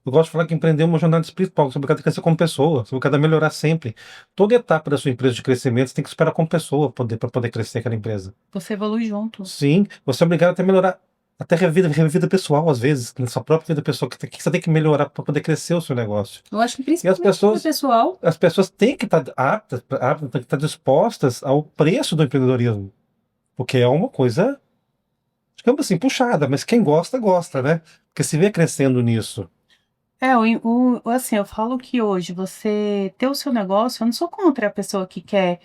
[SPEAKER 3] Eu gosto de falar que empreender é uma jornada espiritual, você vai crescer como pessoa, você vai melhorar sempre. Toda etapa da sua empresa de crescimento, você tem que esperar como pessoa para poder crescer aquela empresa.
[SPEAKER 2] Você evolui junto.
[SPEAKER 3] Sim, você é obrigado até a melhorar, até rever vida pessoal, às vezes, na sua própria vida pessoal, que você tem que melhorar para poder crescer o seu negócio.
[SPEAKER 1] Eu acho que
[SPEAKER 3] E
[SPEAKER 1] principalmente no pessoal.
[SPEAKER 3] as pessoas têm que estar aptas, têm que estar dispostas ao preço do empreendedorismo, porque é uma coisa, digamos assim, puxada, mas quem gosta, gosta, né? Porque se vê crescendo nisso.
[SPEAKER 2] Assim, eu falo que hoje você ter o seu negócio, eu não sou contra a pessoa que quer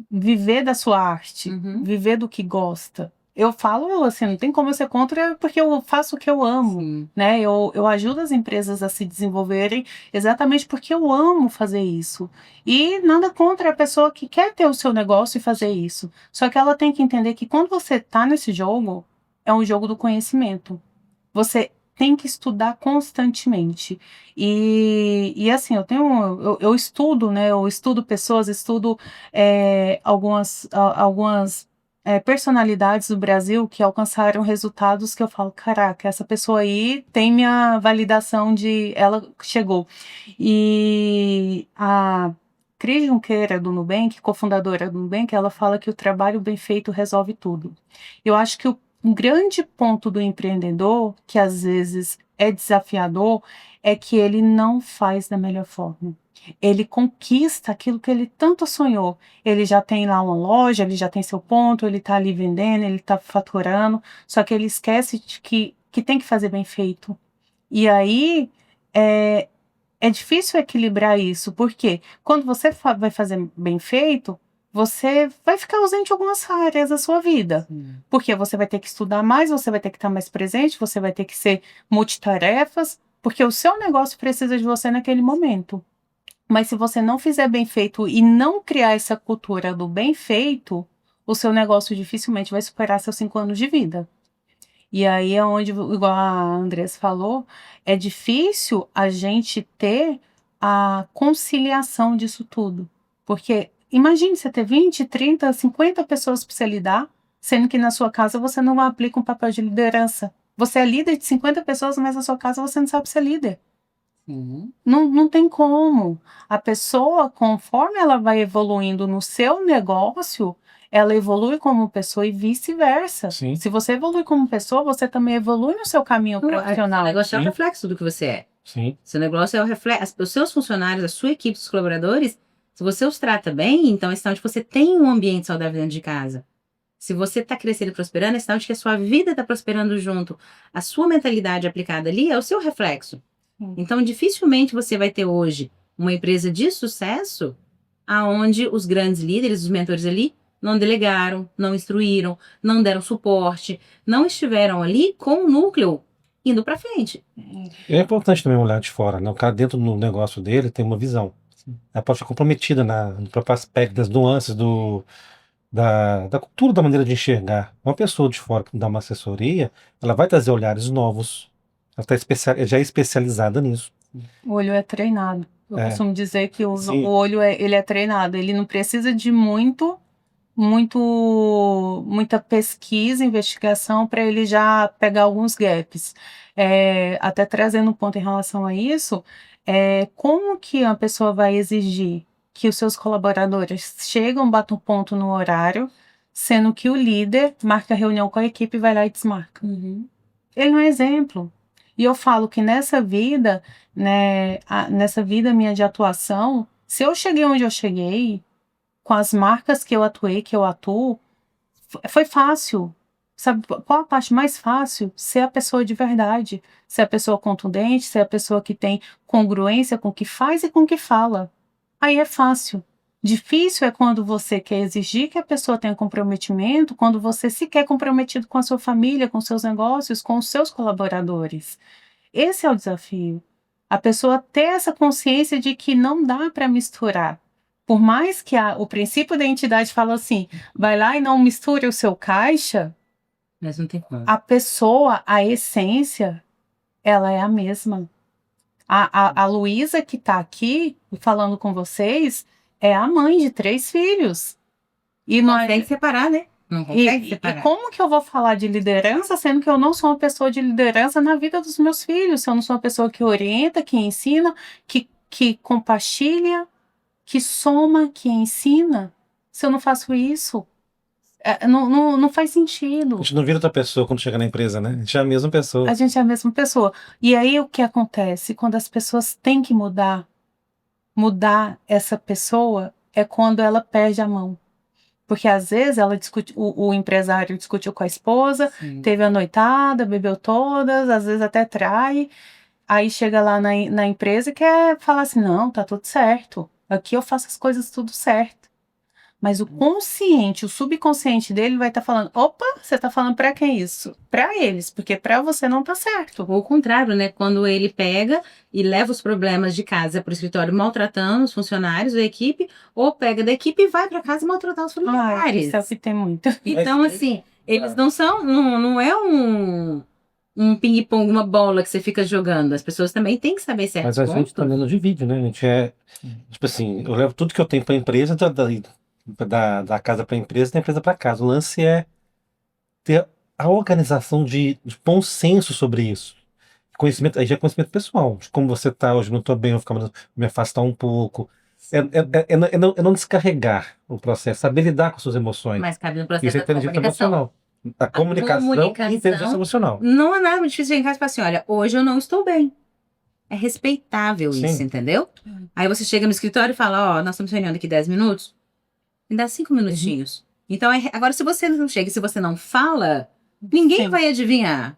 [SPEAKER 2] viver da sua arte,
[SPEAKER 1] Uhum.
[SPEAKER 2] viver do que gosta. Eu falo assim, não tem como eu ser contra porque eu faço o que eu amo,
[SPEAKER 1] Sim.
[SPEAKER 2] né? Eu ajudo as empresas a se desenvolverem exatamente porque eu amo fazer isso. E nada contra a pessoa que quer ter o seu negócio e fazer isso. Só que ela tem que entender que quando você está nesse jogo, é um jogo do conhecimento. Você tem que estudar constantemente. E assim, eu estudo, né? Eu estudo pessoas, estudo algumas personalidades do Brasil que alcançaram resultados que eu falo, caraca, essa pessoa aí tem minha validação de ela chegou. E a Cris Junqueira do Nubank, cofundadora do Nubank, ela fala que o trabalho bem feito resolve tudo. Eu acho que um grande ponto do empreendedor, que às vezes é desafiador, é que ele não faz da melhor forma. Ele conquista aquilo que ele tanto sonhou. Ele já tem lá uma loja, ele já tem seu ponto, ele está ali vendendo, ele está faturando, só que ele esquece de que tem que fazer bem feito. E aí é difícil equilibrar isso, porque quando você vai fazer bem feito, você vai ficar ausente de algumas áreas da sua vida. Porque você vai ter que estudar mais, você vai ter que estar mais presente, você vai ter que ser multitarefas, porque o seu negócio precisa de você naquele momento. Mas se você não fizer bem feito e não criar essa cultura do bem feito, o seu negócio dificilmente vai superar seus 5 anos de vida. E aí é onde, igual a Andressa falou, é difícil a gente ter a conciliação disso tudo. Porque imagine você ter 20, 30, 50 pessoas para você lidar, sendo que na sua casa você não aplica um papel de liderança. Você é líder de 50 pessoas, mas na sua casa você não sabe ser líder.
[SPEAKER 1] Uhum.
[SPEAKER 2] Não tem como. A pessoa, conforme ela vai evoluindo no seu negócio, ela evolui como pessoa e vice-versa.
[SPEAKER 3] Sim.
[SPEAKER 2] Se você evolui como pessoa, você também evolui no seu caminho
[SPEAKER 1] O
[SPEAKER 2] profissional.
[SPEAKER 1] negócio é o
[SPEAKER 3] Sim.
[SPEAKER 1] reflexo do que você é.
[SPEAKER 3] Sim.
[SPEAKER 1] Seu negócio é o reflexo. Os seus funcionários, a sua equipe, os colaboradores, se você os trata bem, então é sinal de que você tem um ambiente saudável dentro de casa. Se você está crescendo e prosperando, é sinal de que a sua vida está prosperando junto. A sua mentalidade aplicada ali é o seu reflexo. Então, dificilmente você vai ter hoje uma empresa de sucesso aonde os grandes líderes, os mentores ali, não delegaram, não instruíram, não deram suporte, não estiveram ali com o núcleo indo para frente.
[SPEAKER 3] É importante também olhar de fora, né? O cara dentro do negócio dele tem uma visão. Ela pode ficar comprometida no próprio aspecto das nuances da cultura, da maneira de enxergar. Uma pessoa de fora que dá uma assessoria, ela vai trazer olhares novos. Ela já é especializada nisso.
[SPEAKER 2] O olho é treinado. Eu costumo dizer que o
[SPEAKER 3] Sim.
[SPEAKER 2] olho ele é treinado. Ele não precisa de muita pesquisa, investigação para ele já pegar alguns gaps. Até trazendo um ponto em relação a isso, como que a pessoa vai exigir que os seus colaboradores chegam, batam ponto no horário, sendo que o líder marca reunião com a equipe e vai lá e desmarca? Ele não é exemplo. E eu falo que nessa vida, né, nessa vida minha de atuação, se eu cheguei onde eu cheguei, com as marcas que eu atuei, que eu atuo, foi fácil. Sabe qual a parte mais fácil? Ser a pessoa de verdade. Ser a pessoa contundente, ser a pessoa que tem congruência com o que faz e com o que fala. Aí é fácil. Difícil é quando você quer exigir que a pessoa tenha comprometimento, quando você se quer comprometido com a sua família, com seus negócios, com os seus colaboradores. Esse é o desafio. A pessoa ter essa consciência de que não dá para misturar. Por mais que o princípio da entidade fala assim, vai lá e não misture o seu caixa,
[SPEAKER 1] Mas não tem como.
[SPEAKER 2] a pessoa, a essência, ela é a mesma. A Luísa que está aqui falando com vocês é a mãe de 3 filhos. E não
[SPEAKER 1] Tem que separar, né? Não consegue
[SPEAKER 2] E
[SPEAKER 1] separar.
[SPEAKER 2] como que eu vou falar de liderança, sendo que eu não sou uma pessoa de liderança na vida dos meus filhos? Se eu não sou uma pessoa que orienta, que ensina, que compartilha, que soma, que ensina. Se eu não faço isso, não faz
[SPEAKER 3] A
[SPEAKER 2] sentido.
[SPEAKER 3] gente não vira outra pessoa quando chega na empresa, né? A gente é a mesma pessoa.
[SPEAKER 2] A gente é a mesma pessoa. E aí o que acontece? Quando as pessoas têm que mudar essa pessoa, é quando ela perde a mão. Porque às vezes ela discute, o empresário discutiu com a esposa,
[SPEAKER 1] Sim.
[SPEAKER 2] teve a noitada, bebeu todas, às vezes até trai. Aí chega lá na empresa e quer falar assim: não, tá tudo certo. Aqui eu faço as coisas tudo certo. Mas o consciente, o subconsciente dele vai estar falando: opa, você tá falando pra quem isso? Pra eles, porque pra você não tá certo.
[SPEAKER 1] Ou o contrário, né? Quando ele pega e leva os problemas de casa para o escritório maltratando os funcionários, a equipe, ou pega da equipe e vai para casa maltratar os
[SPEAKER 2] Ai,
[SPEAKER 1] familiares.
[SPEAKER 2] isso é o que tem muito.
[SPEAKER 1] Então, assim, eles não são, não é um ping-pong, uma bola que você fica jogando. As pessoas também têm que saber certos
[SPEAKER 3] Mas a gente
[SPEAKER 1] pontos.
[SPEAKER 3] também não divide, né? A gente é. Tipo assim, eu levo tudo que eu tenho pra empresa, da casa pra empresa, da empresa pra casa. O lance é ter a organização de bom senso sobre isso. Conhecimento, aí já é conhecimento pessoal, de como você tá hoje, não tô bem, vou ficar me afastar um pouco. É não descarregar o processo, saber lidar com suas emoções.
[SPEAKER 1] Mas cabe no
[SPEAKER 3] Isso
[SPEAKER 1] processo
[SPEAKER 3] é
[SPEAKER 1] da
[SPEAKER 3] inteligência
[SPEAKER 1] comunicação.
[SPEAKER 3] emocional. A comunicação e inteligência emocional.
[SPEAKER 1] Não é nada muito difícil chegar em casa e falar assim: olha, hoje eu não estou bem. É respeitável isso,
[SPEAKER 3] Sim.
[SPEAKER 1] entendeu? Aí você chega no escritório e fala: ó, nós estamos reunindo daqui 10 minutos, me dá 5 minutinhos. Então, agora, se você não chega e se você não fala, ninguém
[SPEAKER 2] Sim.
[SPEAKER 1] vai adivinhar.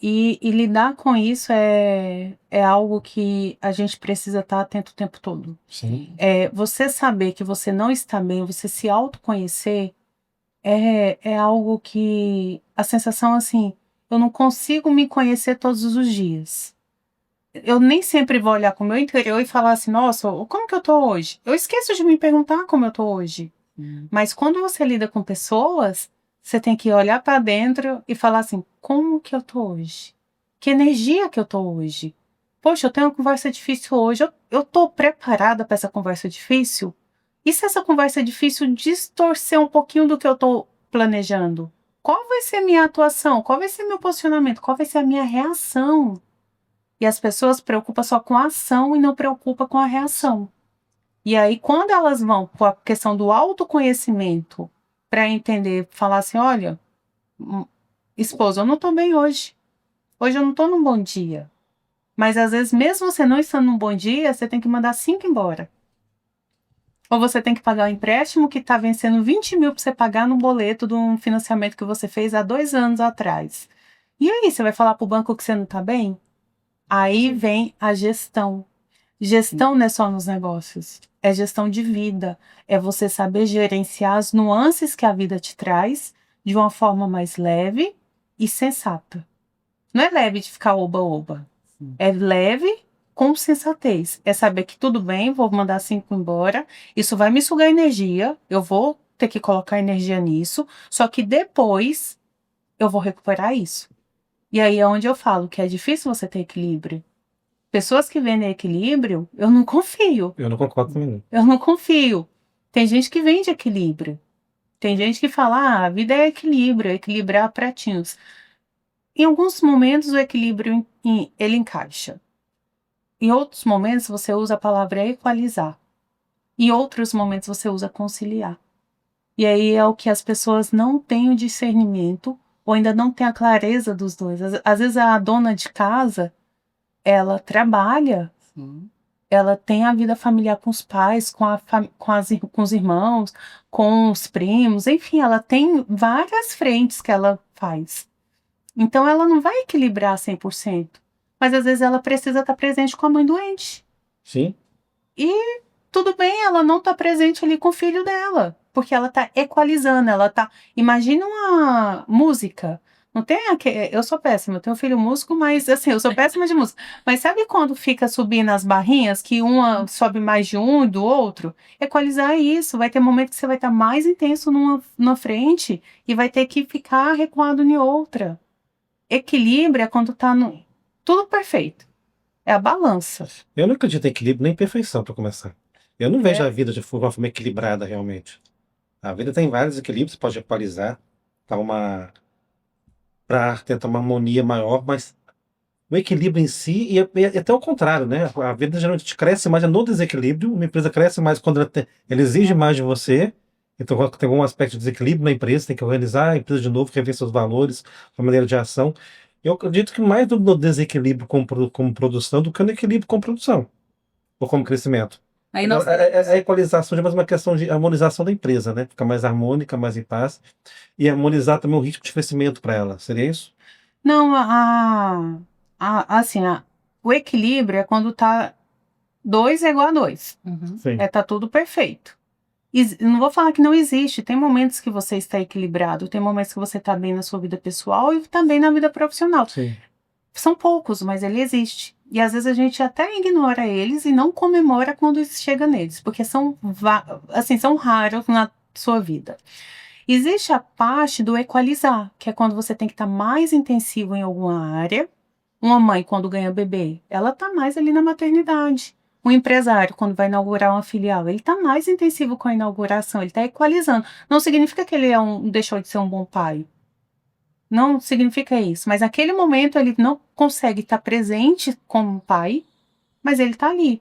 [SPEAKER 2] E lidar com isso é algo que a gente precisa estar atento o tempo todo.
[SPEAKER 3] Sim.
[SPEAKER 2] Você saber que você não está bem, você se autoconhecer, é algo que a sensação assim, eu não consigo me conhecer todos os dias. Eu nem sempre vou olhar para o meu interior e falar assim: nossa, como que eu tô hoje? Eu esqueço de me perguntar como eu tô hoje. Mas quando você lida com pessoas, você tem que olhar para dentro e falar assim: como que eu tô hoje? Que energia que eu tô hoje? Poxa, eu tenho uma conversa difícil hoje. Eu tô preparada para essa conversa difícil? E se essa conversa difícil distorcer um pouquinho do que eu tô planejando? Qual vai ser a minha atuação? Qual vai ser meu posicionamento? Qual vai ser a minha reação? E as pessoas se preocupam só com a ação e não preocupam com a reação. E aí, quando elas vão com a questão do autoconhecimento para entender, falar assim: olha, esposa, eu não estou bem hoje. Hoje eu não estou num bom dia. Mas às vezes, mesmo você não estando num bom dia, você tem que mandar 5 embora. Ou você tem que pagar o empréstimo que está vencendo 20 mil para você pagar no boleto de um financiamento que você fez há 2 anos atrás. E aí, você vai falar para o banco que você não está bem? Aí vem a gestão. Gestão não é só nos negócios, é gestão de vida. É você saber gerenciar as nuances que a vida te traz de uma forma mais leve e sensata. Não é leve de ficar oba-oba. É leve com sensatez. É saber que tudo bem, vou mandar 5 embora, isso vai me sugar energia, eu vou ter que colocar energia nisso, só que depois eu vou recuperar isso. E aí é onde eu falo que é difícil você ter equilíbrio. Pessoas que vendem equilíbrio, eu não confio.
[SPEAKER 3] Eu não concordo com ele.
[SPEAKER 2] Eu não confio. Tem gente que vende equilíbrio. Tem gente que fala: a vida é equilíbrio, é equilibrar pratinhos. Em alguns momentos o equilíbrio ele encaixa. Em outros momentos você usa a palavra equalizar. Em outros momentos você usa conciliar. E aí é o que as pessoas não têm o discernimento ou ainda não têm a clareza dos dois. Às vezes a dona de casa, ela trabalha, ela tem a vida familiar com os pais, com os irmãos, com os primos, enfim, ela tem várias frentes que ela faz. Então ela não vai equilibrar 100%, mas às vezes ela precisa estar presente com a mãe doente.
[SPEAKER 3] Sim.
[SPEAKER 2] E tudo bem, ela não está presente ali com o filho dela, porque ela está equalizando, ela tá. Imagina uma música. Não tem eu sou péssima, eu tenho um filho músico, mas assim, eu sou péssima de música. Mas sabe quando fica subindo as barrinhas, que uma sobe mais de um e do outro? Equalizar é isso. Vai ter momento que você vai estar mais intenso numa frente e vai ter que ficar recuado em outra. Equilíbrio é quando tá tudo perfeito. É a balança.
[SPEAKER 3] Eu não acredito em equilíbrio nem em perfeição, para começar. Eu não vejo a vida de uma forma equilibrada, realmente. A vida tem vários equilíbrios, você pode equalizar para tentar uma harmonia maior, mas o equilíbrio em si, e até o contrário, né? A vida geralmente cresce mais no desequilíbrio, uma empresa cresce mais quando ela exige mais de você, então quando tem algum aspecto de desequilíbrio na empresa, tem que organizar a empresa de novo, rever seus valores, sua maneira de ação. Eu acredito que mais no desequilíbrio como produção do que no equilíbrio com produção, ou como crescimento.
[SPEAKER 1] Aí nós
[SPEAKER 3] A equalização é mais uma questão de harmonização da empresa, né? Ficar mais harmônica, mais em paz, e harmonizar também o ritmo de crescimento para ela. Seria isso?
[SPEAKER 2] Não, assim, o equilíbrio é quando tá 2 é igual a 2.
[SPEAKER 3] Sim.
[SPEAKER 2] Tá tudo perfeito. Não vou falar que não existe. Tem momentos que você está equilibrado, tem momentos que você está bem na sua vida pessoal e também na vida profissional.
[SPEAKER 3] Sim.
[SPEAKER 2] São poucos, mas ele existe. E às vezes a gente até ignora eles e não comemora quando isso chega neles, porque são raros na sua vida. Existe a parte do equalizar, que é quando você tem que estar mais intensivo em alguma área. Uma mãe, quando ganha bebê, ela está mais ali na maternidade. Um empresário, quando vai inaugurar uma filial, ele está mais intensivo com a inauguração, ele está equalizando. Não significa que ele deixou de ser um bom pai. Não significa isso. Mas naquele momento ele não consegue estar presente como pai, mas ele está ali.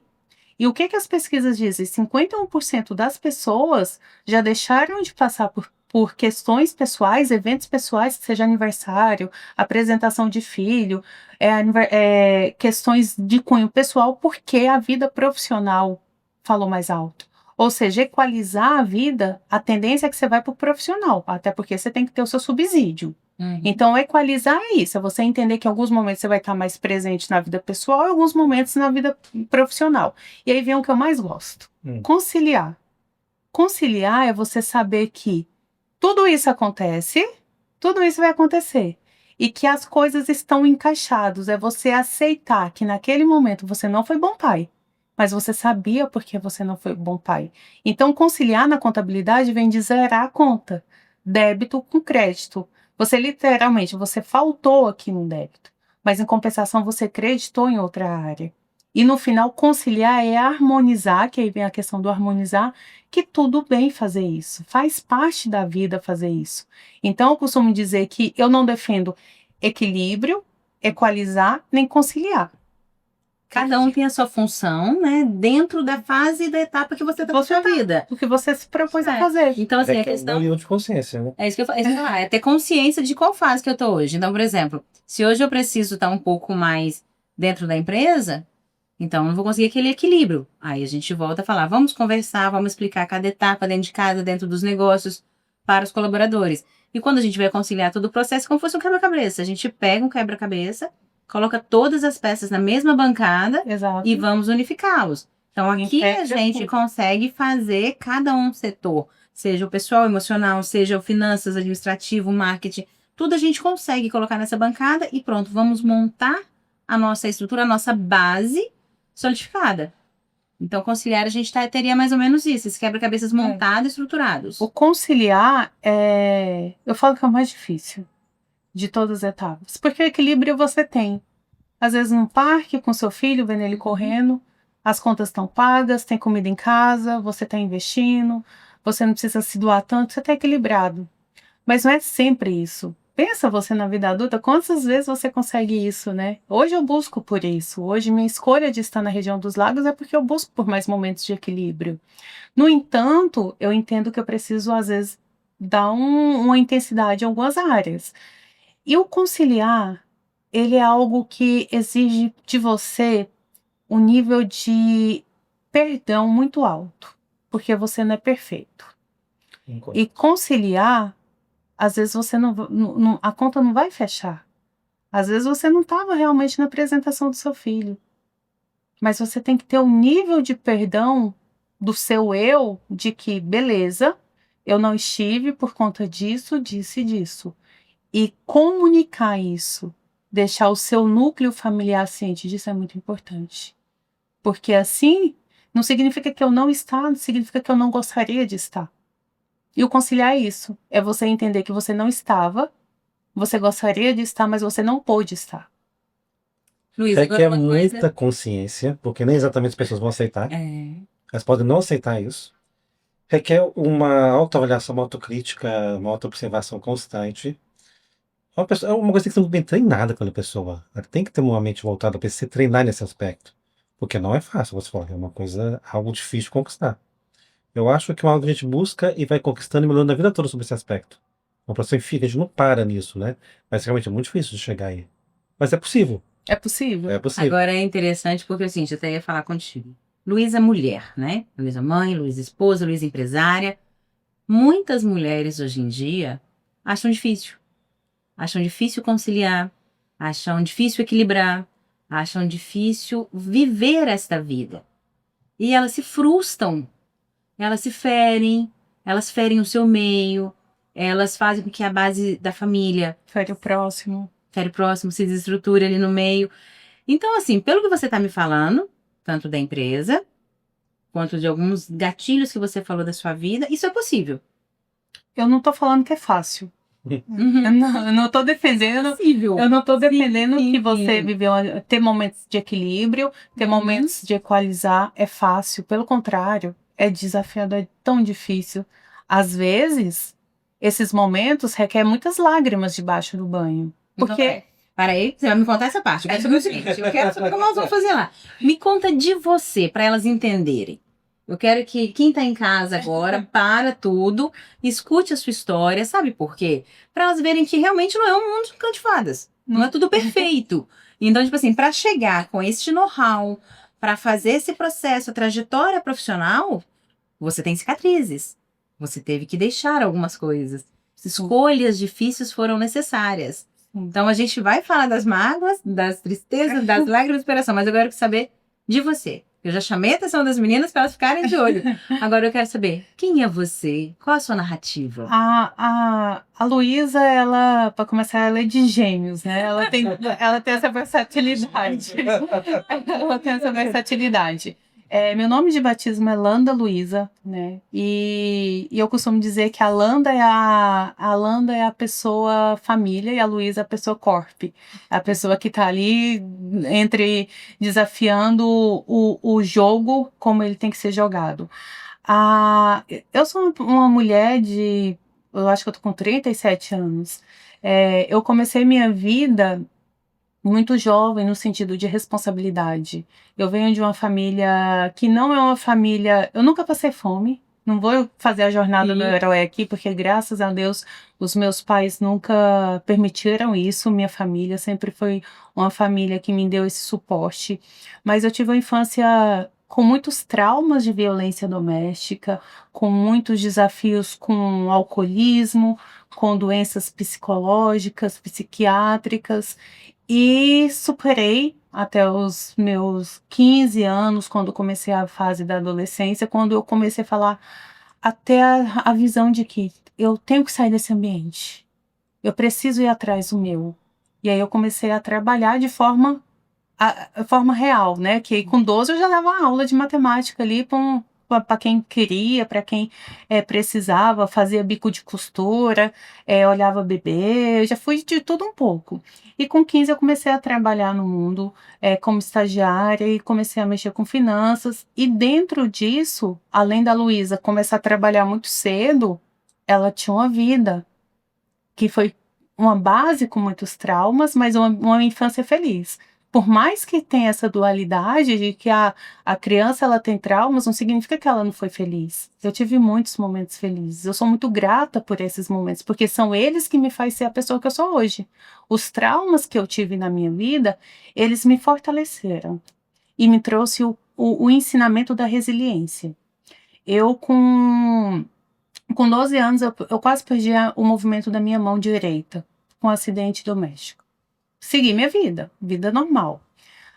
[SPEAKER 2] E o que as pesquisas dizem? 51% das pessoas já deixaram de passar por questões pessoais, eventos pessoais, seja aniversário, apresentação de filho, questões de cunho pessoal, porque a vida profissional falou mais alto. Ou seja, equalizar a vida, a tendência é que você vai para o profissional, até porque você tem que ter o seu subsídio. Então, equalizar é isso, é você entender que em alguns momentos você vai estar mais presente na vida pessoal e em alguns momentos na vida profissional. E aí vem o que eu mais gosto, conciliar. Conciliar é você saber que tudo isso acontece, tudo isso vai acontecer. E que as coisas estão encaixadas, é você aceitar que naquele momento você não foi bom pai, mas você sabia porque você não foi bom pai. Então, conciliar na contabilidade vem de zerar a conta, débito com crédito. Você literalmente, você faltou aqui no débito, mas em compensação você creditou em outra área. E no final, conciliar é harmonizar, que aí vem a questão do harmonizar, que tudo bem fazer isso, faz parte da vida fazer isso. Então, eu costumo dizer que eu não defendo equilíbrio, equalizar, nem conciliar.
[SPEAKER 1] Cada um tem a sua função, né? Dentro da fase e da etapa que você está na sua vida.
[SPEAKER 2] O que você se propôs a fazer.
[SPEAKER 1] Então, assim,
[SPEAKER 3] É
[SPEAKER 1] a
[SPEAKER 3] que é um
[SPEAKER 1] questão.
[SPEAKER 3] nível de consciência, né?
[SPEAKER 1] É isso que eu ia falar, é ter consciência de qual fase que eu tô hoje. Então, por exemplo, se hoje eu preciso estar um pouco mais dentro da empresa, então eu não vou conseguir aquele equilíbrio. Aí a gente volta a falar, vamos conversar, vamos explicar cada etapa dentro de casa, dentro dos negócios, para os colaboradores. E quando a gente vai conciliar todo o processo, como se fosse um quebra-cabeça. A gente pega um quebra-cabeça, coloca todas as peças na mesma bancada.
[SPEAKER 2] Exato.
[SPEAKER 1] E vamos unificá-los. Então, aqui a
[SPEAKER 2] Integra
[SPEAKER 1] gente
[SPEAKER 2] tudo.
[SPEAKER 1] consegue fazer cada um setor, seja o pessoal emocional, seja o finanças, administrativo, marketing, tudo a gente consegue colocar nessa bancada e pronto, vamos montar a nossa estrutura, a nossa base solidificada. Então, conciliar, a gente teria mais ou menos isso, esses quebra-cabeças montados e estruturados.
[SPEAKER 2] O conciliar eu falo que é o mais difícil de todas as etapas, porque o equilíbrio você tem. Às vezes no parque com seu filho, vendo ele correndo, as contas estão pagas, tem comida em casa, você está investindo, você não precisa se doar tanto, você está equilibrado. Mas não é sempre isso. Pensa você na vida adulta, quantas vezes você consegue isso, né? Hoje eu busco por isso. Hoje minha escolha de estar na região dos lagos é porque eu busco por mais momentos de equilíbrio. No entanto, eu entendo que eu preciso, às vezes, dar uma intensidade em algumas áreas. E o conciliar, ele é algo que exige de você um nível de perdão muito alto, porque você não é perfeito. E conciliar, às vezes você a conta não vai fechar. Às vezes você não estava realmente na apresentação do seu filho. Mas você tem que ter um nível de perdão do seu eu, de que, beleza, eu não estive por conta disso, disso e disso. E comunicar isso, deixar o seu núcleo familiar ciente disso é muito importante. Porque assim, não significa que eu não estar, não significa que eu não gostaria de estar. E o conciliar é isso, é você entender que você não estava, você gostaria de estar, mas você não pôde estar.
[SPEAKER 1] Luiz,
[SPEAKER 3] Requer muita consciência, porque nem exatamente as pessoas vão aceitar.
[SPEAKER 1] É.
[SPEAKER 3] Elas podem não aceitar isso. Requer uma autoavaliação, uma autocrítica, uma autoobservação constante. É uma coisa que tem que ser muito bem treinada pela pessoa. Ela tem que ter uma mente voltada para se treinar nesse aspecto. Porque não é fácil, você falou, é uma coisa, algo difícil de conquistar. Eu acho que é algo que a gente busca e vai conquistando e melhorando a vida toda sobre esse aspecto. Uma pessoa fica, a gente não para nisso, né? Mas realmente é muito difícil de chegar aí. Mas é possível.
[SPEAKER 2] É possível?
[SPEAKER 3] É possível.
[SPEAKER 1] Agora é interessante porque assim, eu até ia falar contigo. Luísa é mulher, né? Luísa mãe, Luísa esposa, Luísa empresária. Muitas mulheres hoje em dia acham difícil. Acham difícil conciliar, acham difícil equilibrar, acham difícil viver esta vida. E elas se frustram, elas se ferem, elas ferem o seu meio, elas fazem com que a base da família,
[SPEAKER 2] Fere o próximo.
[SPEAKER 1] fere o próximo, se desestruture ali no meio. Então, assim, pelo que você está me falando, tanto da empresa, quanto de alguns gatilhos que você falou da sua vida, isso é possível.
[SPEAKER 2] Eu não tô falando que é fácil. Eu não tô defendendo.
[SPEAKER 1] Possível.
[SPEAKER 2] Eu não tô defendendo
[SPEAKER 1] sim,
[SPEAKER 2] que você
[SPEAKER 1] sim.
[SPEAKER 2] viveu, ter momentos de equilíbrio, ter momentos de equalizar é fácil. Pelo contrário, é desafiador, é tão difícil. Às vezes, esses momentos requerem muitas lágrimas debaixo do banho. Porque
[SPEAKER 1] Para aí, você vai me contar essa parte. Eu quero saber o seguinte: eu quero saber como elas vão fazer lá. Me conta de você, para elas entenderem. Eu quero que quem está em casa agora, para tudo, escute a sua história, sabe por quê? Para elas verem que realmente não é um mundo de canto de fadas. Não é tudo perfeito. Então, tipo assim, para chegar com este know-how, para fazer esse processo, a trajetória profissional, você tem cicatrizes. Você teve que deixar algumas coisas. Escolhas difíceis foram necessárias. Então a gente vai falar das mágoas, das tristezas, das lágrimas de superação, mas eu quero saber de você. Eu já chamei a atenção das meninas para elas ficarem de olho. Agora eu quero saber quem é você? Qual a sua narrativa?
[SPEAKER 2] a Luísa, ela, para começar, ela é de gêmeos, né? Ela tem essa versatilidade. Ela tem essa versatilidade. Meu nome de batismo é Landa Luísa, né? E eu costumo dizer que a Landa é a pessoa família e a Luísa é a pessoa corp. É a pessoa que tá ali entre desafiando o jogo como ele tem que ser jogado. Eu sou uma mulher eu acho que eu tô com 37 anos. Eu comecei minha vida muito jovem no sentido de responsabilidade. Eu venho de uma família que não é uma família. Eu nunca passei fome. Não vou fazer a jornada do herói aqui, porque graças a Deus os meus pais nunca permitiram isso. Minha família sempre foi uma família que me deu esse suporte. Mas eu tive uma infância com muitos traumas de violência doméstica, com muitos desafios com alcoolismo, com doenças psicológicas, psiquiátricas. E superei até os meus 15 anos, quando comecei a fase da adolescência, quando eu comecei a falar até a visão de que eu tenho que sair desse ambiente. Eu preciso ir atrás do meu. E aí eu comecei a trabalhar de forma real, né? Que com 12 eu já dava aula de matemática ali para quem queria, para quem precisava, fazia bico de costura, olhava bebê, eu já fui de tudo um pouco. E com 15 eu comecei a trabalhar no mundo como estagiária e comecei a mexer com finanças. E dentro disso, além da Luísa começar a trabalhar muito cedo, ela tinha uma vida que foi uma base com muitos traumas, mas uma infância feliz. Por mais que tenha essa dualidade de que a criança ela tem traumas, não significa que ela não foi feliz. Eu tive muitos momentos felizes. Eu sou muito grata por esses momentos, porque são eles que me fazem ser a pessoa que eu sou hoje. Os traumas que eu tive na minha vida, eles me fortaleceram e me trouxe o ensinamento da resiliência. Eu, com 12 anos, eu quase perdi o movimento da minha mão direita com um acidente doméstico. Segui minha vida normal.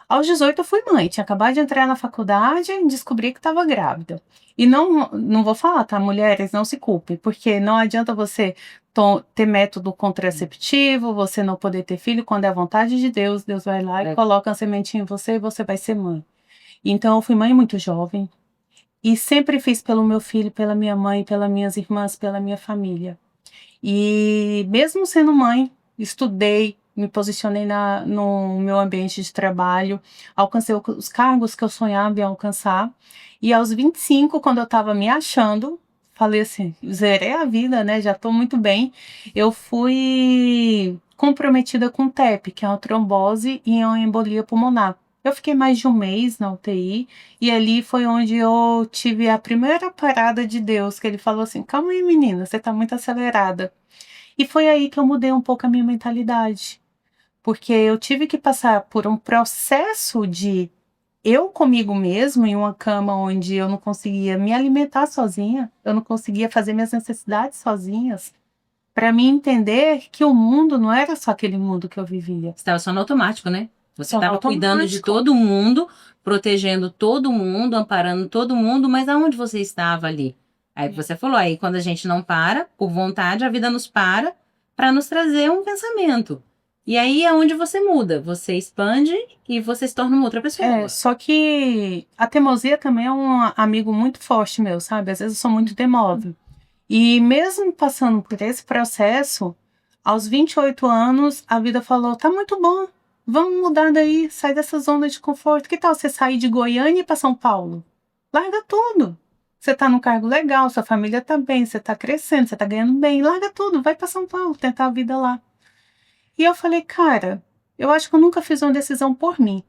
[SPEAKER 2] Aos 18 eu fui mãe, tinha acabado de entrar na faculdade e descobri que estava grávida. E não vou falar, tá? Mulheres, não se culpem, porque não adianta você ter método contraceptivo, você não poder ter filho, quando é a vontade de Deus, Deus vai lá e coloca uma sementinha em você e você vai ser mãe. Então eu fui mãe muito jovem, e sempre fiz pelo meu filho, pela minha mãe, pelas minhas irmãs, pela minha família. E mesmo sendo mãe, estudei, me posicionei no meu ambiente de trabalho, alcancei os cargos que eu sonhava em alcançar. E aos 25, quando eu estava me achando, falei assim, zerei a vida, né? Já tô muito bem. Eu fui comprometida com TEP, que é uma trombose e uma embolia pulmonar. Eu fiquei mais de um mês na UTI e ali foi onde eu tive a primeira parada de Deus, que ele falou assim: calma aí, menina, você tá muito acelerada. E foi aí que eu mudei um pouco a minha mentalidade, porque eu tive que passar por um processo de eu comigo mesmo em uma cama onde eu não conseguia me alimentar sozinha, eu não conseguia fazer minhas necessidades sozinhas, para mim entender que o mundo não era só aquele mundo que eu vivia.
[SPEAKER 1] Você estava só no automático, né? Você
[SPEAKER 2] Só no
[SPEAKER 1] estava cuidando de
[SPEAKER 2] automático.
[SPEAKER 1] todo mundo, protegendo todo mundo, amparando todo mundo, mas aonde você estava ali? Aí você falou, aí quando a gente não para, por vontade, a vida nos para nos trazer um pensamento. E aí é onde você muda, você expande e você se torna uma outra pessoa.
[SPEAKER 2] Só que a teimosia também é um amigo muito forte meu, sabe? Às vezes eu sou muito teimosa. E mesmo passando por esse processo, aos 28 anos, a vida falou: tá muito bom, vamos mudar daí, sai dessa zona de conforto. Que tal você sair de Goiânia e ir para São Paulo? Larga tudo. Você tá num cargo legal, sua família tá bem, você tá crescendo, você tá ganhando bem, larga tudo, vai para São Paulo, tentar a vida lá. E eu falei, cara, eu acho que eu nunca fiz uma decisão por mim.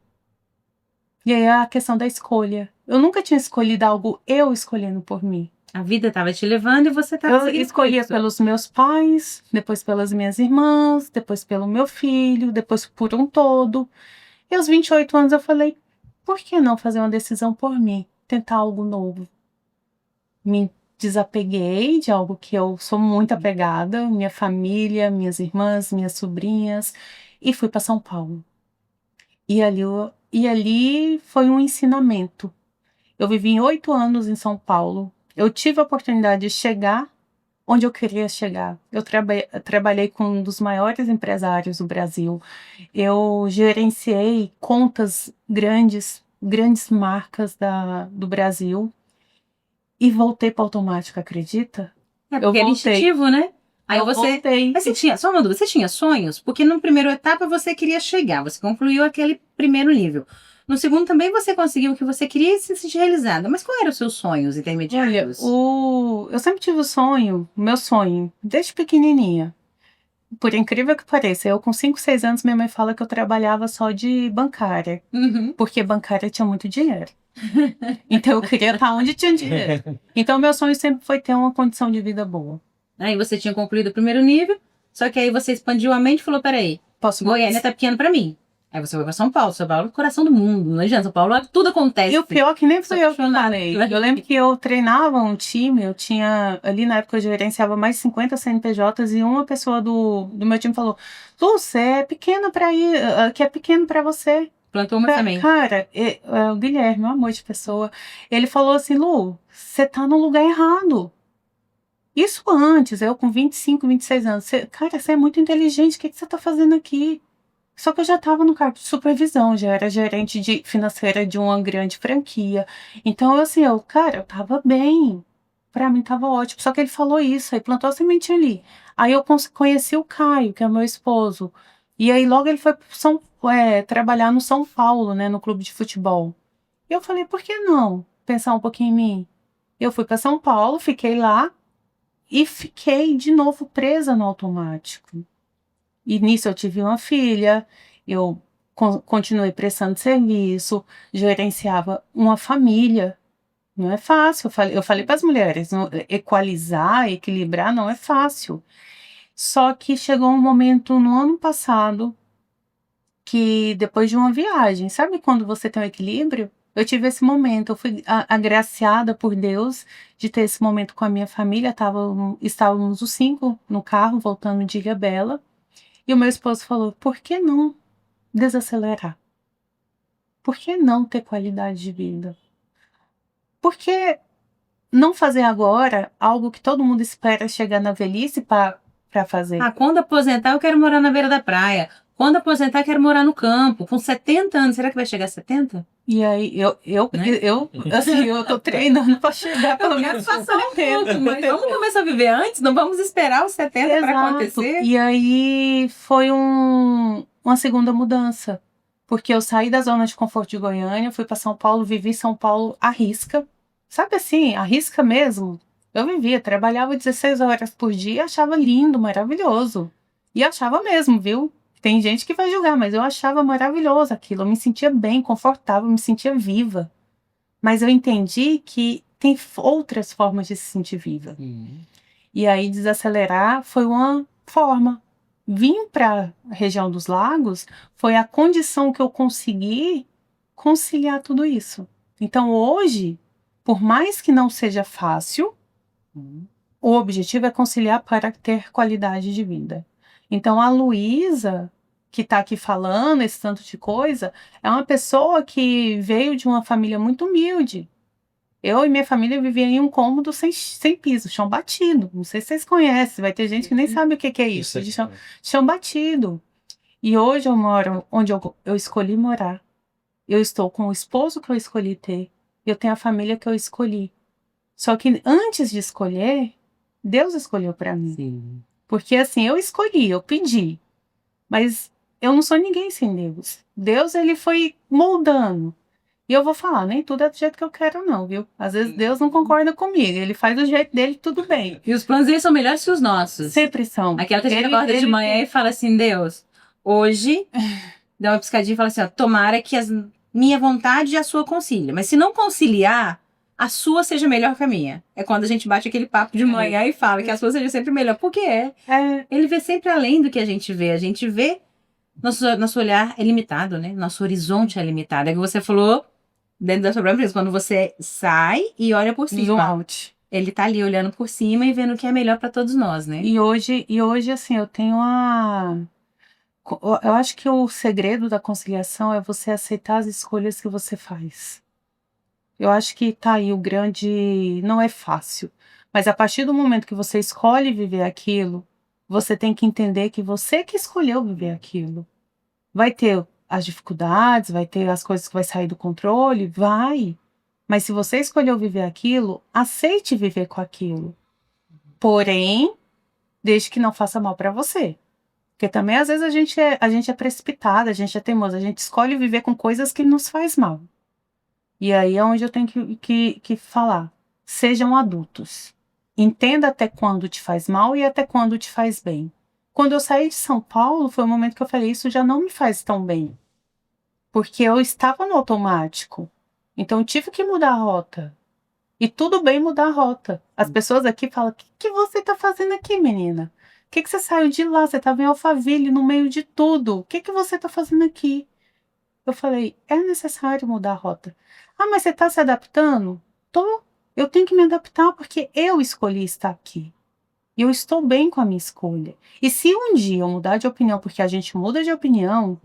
[SPEAKER 2] E aí é a questão da escolha. Eu nunca tinha escolhido algo eu escolhendo por mim.
[SPEAKER 1] A vida estava te levando e você estava
[SPEAKER 2] Eu
[SPEAKER 1] seguindo
[SPEAKER 2] escolhia
[SPEAKER 1] isso.
[SPEAKER 2] pelos meus pais, depois pelas minhas irmãs, depois pelo meu filho, depois por um todo. E aos 28 anos eu falei, por que não fazer uma decisão por mim? Tentar algo novo. Me desapeguei de algo que eu sou muito apegada, minha família, minhas irmãs, minhas sobrinhas, e fui para São Paulo. E ali foi um ensinamento. Eu vivi 8 anos em São Paulo. Eu tive a oportunidade de chegar onde eu queria chegar. Eu trabalhei com um dos maiores empresários do Brasil. Eu gerenciei contas grandes, grandes marcas do Brasil. E voltei para automático, acredita?
[SPEAKER 1] É
[SPEAKER 2] Eu
[SPEAKER 1] porque era
[SPEAKER 2] voltei.
[SPEAKER 1] instintivo, né? Aí
[SPEAKER 2] Eu
[SPEAKER 1] você.
[SPEAKER 2] voltei.
[SPEAKER 1] Mas você tinha, só uma dúvida, você tinha sonhos? Porque na primeira etapa você queria chegar, você concluiu aquele primeiro nível. No segundo também você conseguiu o que você queria e se sentir realizada. Mas quais eram os seus sonhos
[SPEAKER 2] Olha,
[SPEAKER 1] intermediários?
[SPEAKER 2] eu sempre tive o sonho, meu sonho, desde pequenininha. Por incrível que pareça, eu com 5, 6 anos, minha mãe fala que eu trabalhava só de bancária,
[SPEAKER 1] Uhum.
[SPEAKER 2] porque bancária tinha muito dinheiro. Então eu queria estar onde tinha dinheiro. Então meu sonho sempre foi ter uma condição de vida boa.
[SPEAKER 1] Aí você tinha concluído o primeiro nível, só que aí você expandiu a mente e falou: peraí,
[SPEAKER 2] Posso
[SPEAKER 1] Goiânia
[SPEAKER 2] mais?
[SPEAKER 1] tá pequeno pra mim. Aí você foi pra São Paulo é o coração do mundo. Não adianta, São Paulo tudo acontece.
[SPEAKER 2] E o pior é que nem
[SPEAKER 1] Sou
[SPEAKER 2] fui eu que
[SPEAKER 1] apaixonada.
[SPEAKER 2] falei. Eu lembro que eu treinava um time, eu tinha, ali na época eu gerenciava mais de 50 CNPJs e uma pessoa do meu time falou: Lu, você é pequena pra ir, que é pequeno pra você.
[SPEAKER 1] Plantou uma também.
[SPEAKER 2] Cara, o Guilherme, um amor de pessoa, ele falou assim: Lu, você tá no lugar errado. Isso antes, eu com 25, 26 anos. Cara, você é muito inteligente, o que você tá fazendo aqui? Só que eu já estava no cargo de supervisão, já era gerente financeira de uma grande franquia. Então, assim, cara, eu tava bem. Pra mim tava ótimo. Só que ele falou isso, aí plantou a semente ali. Aí eu conheci o Caio, que é meu esposo. E aí logo ele foi trabalhar no São Paulo, né, no clube de futebol. E eu falei, por que não pensar um pouquinho em mim? Eu fui para São Paulo, fiquei lá e fiquei de novo presa no automático. E nisso eu tive uma filha, eu continuei prestando serviço, gerenciava uma família. Não é fácil. Eu falei para as mulheres, equalizar, equilibrar não é fácil. Só que chegou um momento no ano passado que depois de uma viagem, sabe quando você tem um equilíbrio? Eu tive esse momento, eu fui agraciada por Deus de ter esse momento com a minha família. Estávamos os 5 no carro, voltando de Ilhabela. E o meu esposo falou: por que não desacelerar? Por que não ter qualidade de vida? Por que não fazer agora algo que todo mundo espera chegar na velhice para fazer?
[SPEAKER 1] Ah, quando aposentar, eu quero morar na beira da praia. Quando aposentar, eu quero morar no campo. Com 70 anos, será que vai chegar a 70?
[SPEAKER 2] E aí,
[SPEAKER 1] Né?
[SPEAKER 2] assim, eu tô treinando para chegar pelo menos
[SPEAKER 1] Quero passar um pouco, mas vamos começar a viver antes? Não vamos esperar os 70 para acontecer?
[SPEAKER 2] E aí foi uma segunda mudança. Porque eu saí da zona de conforto de Goiânia, fui para São Paulo, vivi São Paulo à risca. Sabe assim, à risca mesmo. Eu vivia, trabalhava 16 horas por dia, achava lindo, maravilhoso. E achava mesmo, viu? Tem gente que vai julgar, mas eu achava maravilhoso aquilo. Eu me sentia bem, confortável, me sentia viva. Mas eu entendi que tem outras formas de se sentir viva. E aí desacelerar foi uma forma. Vim para a região dos lagos foi a condição que eu consegui conciliar tudo isso. Então hoje, por mais que não seja fácil, o objetivo é conciliar para ter qualidade de vida. Então a Luísa, que está aqui falando esse tanto de coisa, é uma pessoa que veio de uma família muito humilde. Eu e minha família vivia em um cômodo sem piso, chão batido. Não sei se vocês conhecem, vai ter gente que nem sabe o que é isso, de chão batido. E hoje eu moro onde eu escolhi morar. Eu estou com o esposo que eu escolhi ter. Eu tenho a família que eu escolhi. Só que antes de escolher, Deus escolheu para mim.
[SPEAKER 1] Sim.
[SPEAKER 2] Porque assim, eu escolhi, eu pedi. Mas eu não sou ninguém sem Deus. Deus, ele foi moldando. E eu vou falar, nem tudo é do jeito que eu quero, não, viu? Às vezes Deus não concorda comigo. Ele faz do jeito dele, tudo bem.
[SPEAKER 1] E os planos dele são melhores que os nossos.
[SPEAKER 2] Sempre são.
[SPEAKER 1] Aquela que a gente acorda de manhã e fala assim, Deus, hoje, dá uma piscadinha e fala assim, ó, tomara que a minha vontade e a sua conciliem. Mas se não conciliar, a sua seja melhor que a minha. É quando a gente bate aquele papo de manhã e fala que a sua seja sempre melhor. Porque ele vê sempre além do que a gente vê. A gente vê, nosso olhar é limitado, né? Nosso horizonte é limitado. É que você falou, dentro da sua própria empresa, quando você sai e olha por cima.
[SPEAKER 2] Zoom out.
[SPEAKER 1] Ele tá ali olhando por cima e vendo o que é melhor para todos nós, né?
[SPEAKER 2] E hoje, assim, eu tenho eu acho que o segredo da conciliação é você aceitar as escolhas que você faz. Eu acho que tá aí o grande... Não é fácil. Mas a partir do momento que você escolhe viver aquilo, você tem que entender que você que escolheu viver aquilo. Vai ter as dificuldades, vai ter as coisas que vai sair do controle, vai. Mas se você escolheu viver aquilo, aceite viver com aquilo. Porém, desde que não faça mal para você. Porque também às vezes a gente é precipitada, a gente é teimosa, a gente escolhe viver com coisas que nos faz mal. E aí é onde eu tenho que falar. Sejam adultos. Entenda até quando te faz mal e até quando te faz bem. Quando eu saí de São Paulo, foi o momento que eu falei, isso já não me faz tão bem. Porque eu estava no automático. Então eu tive que mudar a rota. E tudo bem mudar a rota. As pessoas aqui falam, o que você está fazendo aqui, menina? O que você saiu de lá? Você estava em Alphaville, no meio de tudo. O que você está fazendo aqui? Eu falei, é necessário mudar a rota. Ah, mas você está se adaptando? Tô. Eu tenho que me adaptar porque eu escolhi estar aqui. E eu estou bem com a minha escolha. E se um dia eu mudar de opinião, porque a gente muda de opinião,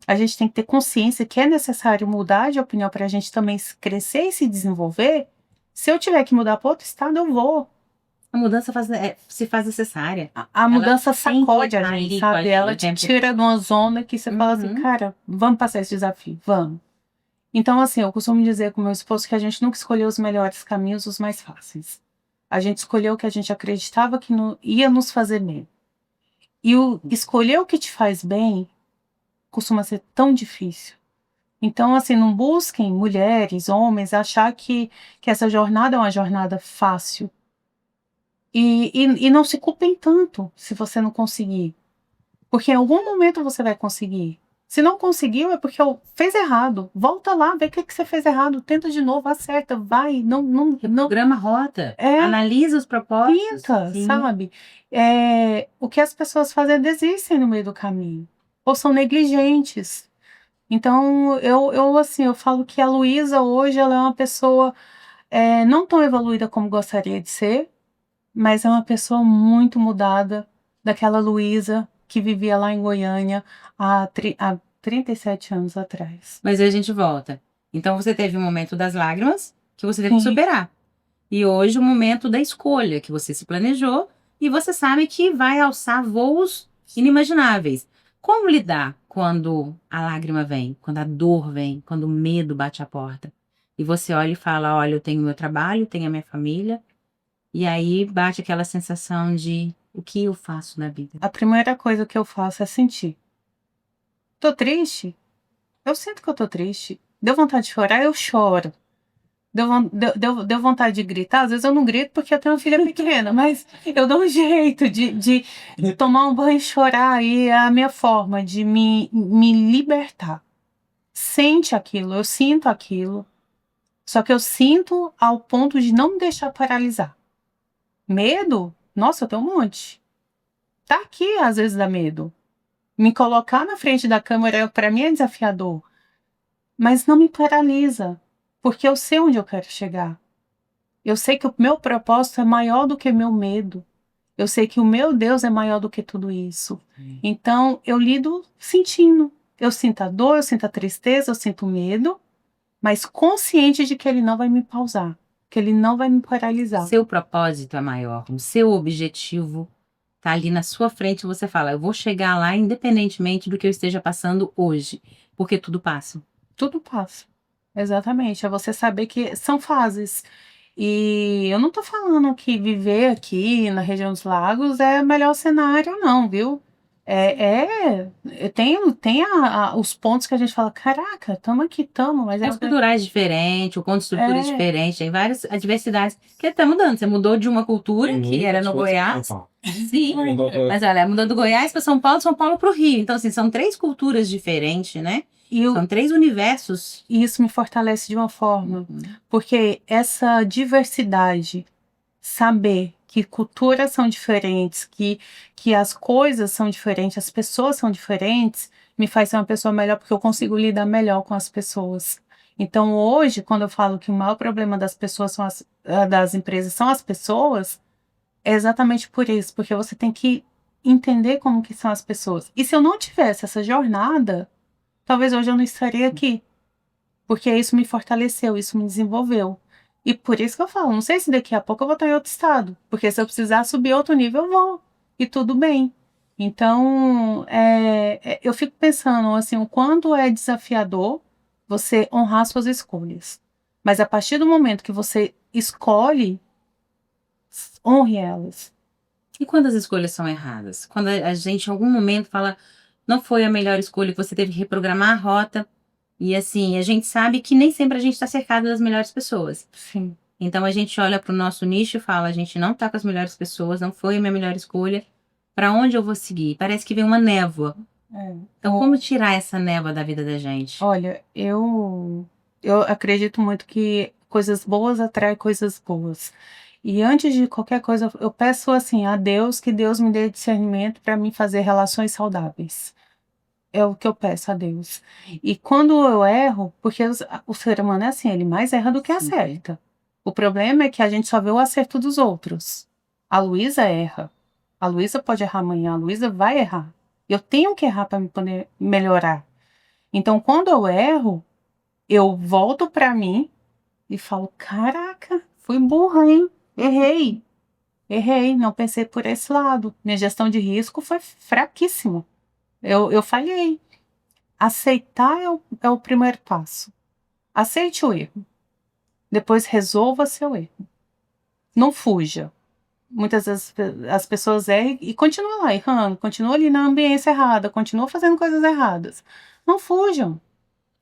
[SPEAKER 2] a gente tem que ter consciência que é necessário mudar de opinião para a gente também crescer e se desenvolver. Se eu tiver que mudar para outro estado, eu vou.
[SPEAKER 1] A mudança se faz necessária.
[SPEAKER 2] A mudança sacode a
[SPEAKER 1] tá
[SPEAKER 2] gente,
[SPEAKER 1] ali
[SPEAKER 2] sabe?
[SPEAKER 1] com a gente
[SPEAKER 2] Ela
[SPEAKER 1] o
[SPEAKER 2] te
[SPEAKER 1] tempo
[SPEAKER 2] tira de uma zona que você fala assim, cara, vamos passar esse desafio, vamos. Então, assim, eu costumo dizer com meu esposo que a gente nunca escolheu os melhores caminhos, os mais fáceis. A gente escolheu o que a gente acreditava que ia nos fazer bem. E o escolher o que te faz bem costuma ser tão difícil. Então, assim, não busquem, mulheres, homens, achar que essa jornada é uma jornada fácil. E não se culpem tanto se você não conseguir. Porque em algum momento você vai conseguir. Se não conseguiu, é porque fez errado. Volta lá, vê o que você fez errado. Tenta de novo, acerta, vai. Não.
[SPEAKER 1] Programa a rota. Analisa os propósitos.
[SPEAKER 2] Tenta, sabe? O que as pessoas fazem é desistem no meio do caminho. Ou são negligentes. Então, eu falo que a Luísa hoje ela é uma pessoa não tão evoluída como gostaria de ser, mas é uma pessoa muito mudada daquela Luísa que vivia lá em Goiânia há 37 anos atrás.
[SPEAKER 1] Mas aí a gente volta. Então você teve um momento das lágrimas que você teve que superar. E hoje o momento da escolha, que você se planejou e você sabe que vai alçar voos inimagináveis. Como lidar quando a lágrima vem, quando a dor vem, quando o medo bate a porta? E você olha e fala, olha, eu tenho meu trabalho, tenho a minha família. E aí bate aquela sensação de o que eu faço na vida?
[SPEAKER 2] A primeira coisa que eu faço é sentir. Tô triste? Eu sinto que eu tô triste. Deu vontade de chorar? Eu choro. Deu vontade de gritar. Às vezes eu não grito porque eu tenho uma filha pequena, mas eu dou um jeito de tomar um banho e chorar. E é a minha forma de me libertar. Sente aquilo, eu sinto aquilo. Só que eu sinto ao ponto de não me deixar paralisar. Medo? Nossa, eu tenho um monte. Tá aqui, às vezes dá medo. Me colocar na frente da câmera, para mim, é desafiador. Mas não me paralisa, porque eu sei onde eu quero chegar. Eu sei que o meu propósito é maior do que meu medo. Eu sei que o meu Deus é maior do que tudo isso. Então, eu lido sentindo. Eu sinto a dor, eu sinto a tristeza, eu sinto o medo, mas consciente de que ele não vai me pausar, que ele não vai me paralisar.
[SPEAKER 1] Seu propósito é maior, o seu objetivo tá ali na sua frente, você fala, eu vou chegar lá independentemente do que eu esteja passando hoje, porque tudo passa.
[SPEAKER 2] Tudo passa. Exatamente. É você saber que são fases. E eu não tô falando que viver aqui na região dos lagos é o melhor cenário, não, viu? Tem os pontos que a gente fala, caraca, tamo aqui, mas
[SPEAKER 1] Tem os culturais diferentes, o ponto de estrutura diferente, tem várias adversidades que tá mudando. Você mudou de uma cultura que era no Goiás. Sim, mas olha, mudou do Goiás para São Paulo para o Rio. Então, assim, são 3 culturas diferentes, né? São 3 universos.
[SPEAKER 2] E isso me fortalece de uma forma, porque essa diversidade, saber que culturas são diferentes, que as coisas são diferentes, as pessoas são diferentes, me faz ser uma pessoa melhor, porque eu consigo lidar melhor com as pessoas. Então, hoje, quando eu falo que o maior problema das pessoas das empresas são as pessoas, é exatamente por isso, porque você tem que entender como que são as pessoas. E se eu não tivesse essa jornada, talvez hoje eu não estaria aqui, porque isso me fortaleceu, isso me desenvolveu. E por isso que eu falo, não sei se daqui a pouco eu vou estar em outro estado, porque se eu precisar subir outro nível, eu vou, e tudo bem. Então, eu fico pensando, assim, o quanto é desafiador você honrar suas escolhas. Mas a partir do momento que você escolhe, honre elas.
[SPEAKER 1] E quando as escolhas são erradas? Quando a gente, em algum momento, fala, não foi a melhor escolha, que você teve que reprogramar a rota. E assim, a gente sabe que nem sempre a gente está cercado das melhores pessoas.
[SPEAKER 2] Sim.
[SPEAKER 1] Então a gente olha para o nosso nicho e fala, a gente não está com as melhores pessoas, não foi a minha melhor escolha. Para onde eu vou seguir? Parece que vem uma névoa. Então como tirar essa névoa da vida da gente?
[SPEAKER 2] Olha, eu acredito muito que coisas boas atraem coisas boas. E antes de qualquer coisa, eu peço assim a Deus que Deus me dê discernimento para mim fazer relações saudáveis. É o que eu peço a Deus. E quando eu erro, porque o ser humano é assim, ele mais erra do que acerta. O problema é que a gente só vê o acerto dos outros. A Luísa erra. A Luísa pode errar amanhã, a Luísa vai errar. Eu tenho que errar para me poder melhorar. Então, quando eu erro, eu volto para mim e falo: caraca, fui burra, hein? Errei, não pensei por esse lado. Minha gestão de risco foi fraquíssima. Eu falhei. Aceitar é o primeiro passo. Aceite o erro. Depois resolva seu erro. Não fuja. Muitas vezes as pessoas erram e continuam lá errando, continuam ali na ambiência errada, continuam fazendo coisas erradas. Não fujam.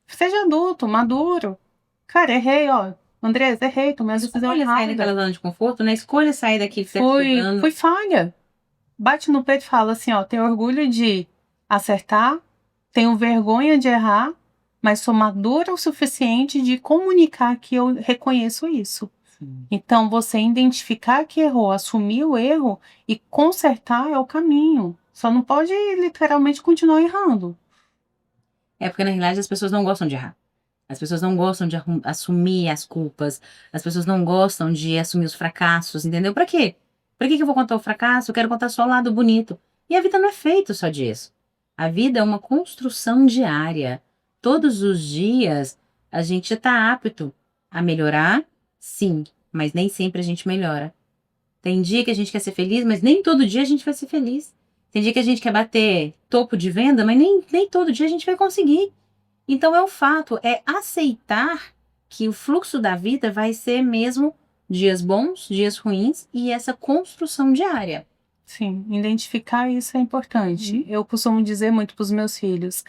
[SPEAKER 2] Seja adulto, maduro. Cara, errei, ó. Andrés, errei, tomei a decisão
[SPEAKER 1] Escolha sair daquela
[SPEAKER 2] errada.
[SPEAKER 1] zona de conforto, né? Escolha sair daqui que você está estudando.
[SPEAKER 2] Fui falha. Bate no peito e fala assim, ó, tenho orgulho de acertar, tenho vergonha de errar, mas sou madura o suficiente de comunicar que eu reconheço isso.
[SPEAKER 1] Sim.
[SPEAKER 2] Então, você identificar que errou, assumir o erro e consertar é o caminho. Só não pode literalmente continuar errando.
[SPEAKER 1] É porque, na realidade, as pessoas não gostam de errar. As pessoas não gostam de assumir as culpas. As pessoas não gostam de assumir os fracassos, entendeu? Pra quê? Pra que eu vou contar o fracasso? Eu quero contar só o lado bonito. E a vida não é feita só disso. A vida é uma construção diária. Todos os dias a gente está apto a melhorar, sim, mas nem sempre a gente melhora. Tem dia que a gente quer ser feliz, mas nem todo dia a gente vai ser feliz. Tem dia que a gente quer bater topo de venda, mas nem todo dia a gente vai conseguir. Então é um fato, é aceitar que o fluxo da vida vai ser mesmo dias bons, dias ruins e essa construção diária.
[SPEAKER 2] Sim, identificar isso é importante. Eu costumo dizer muito para os meus filhos,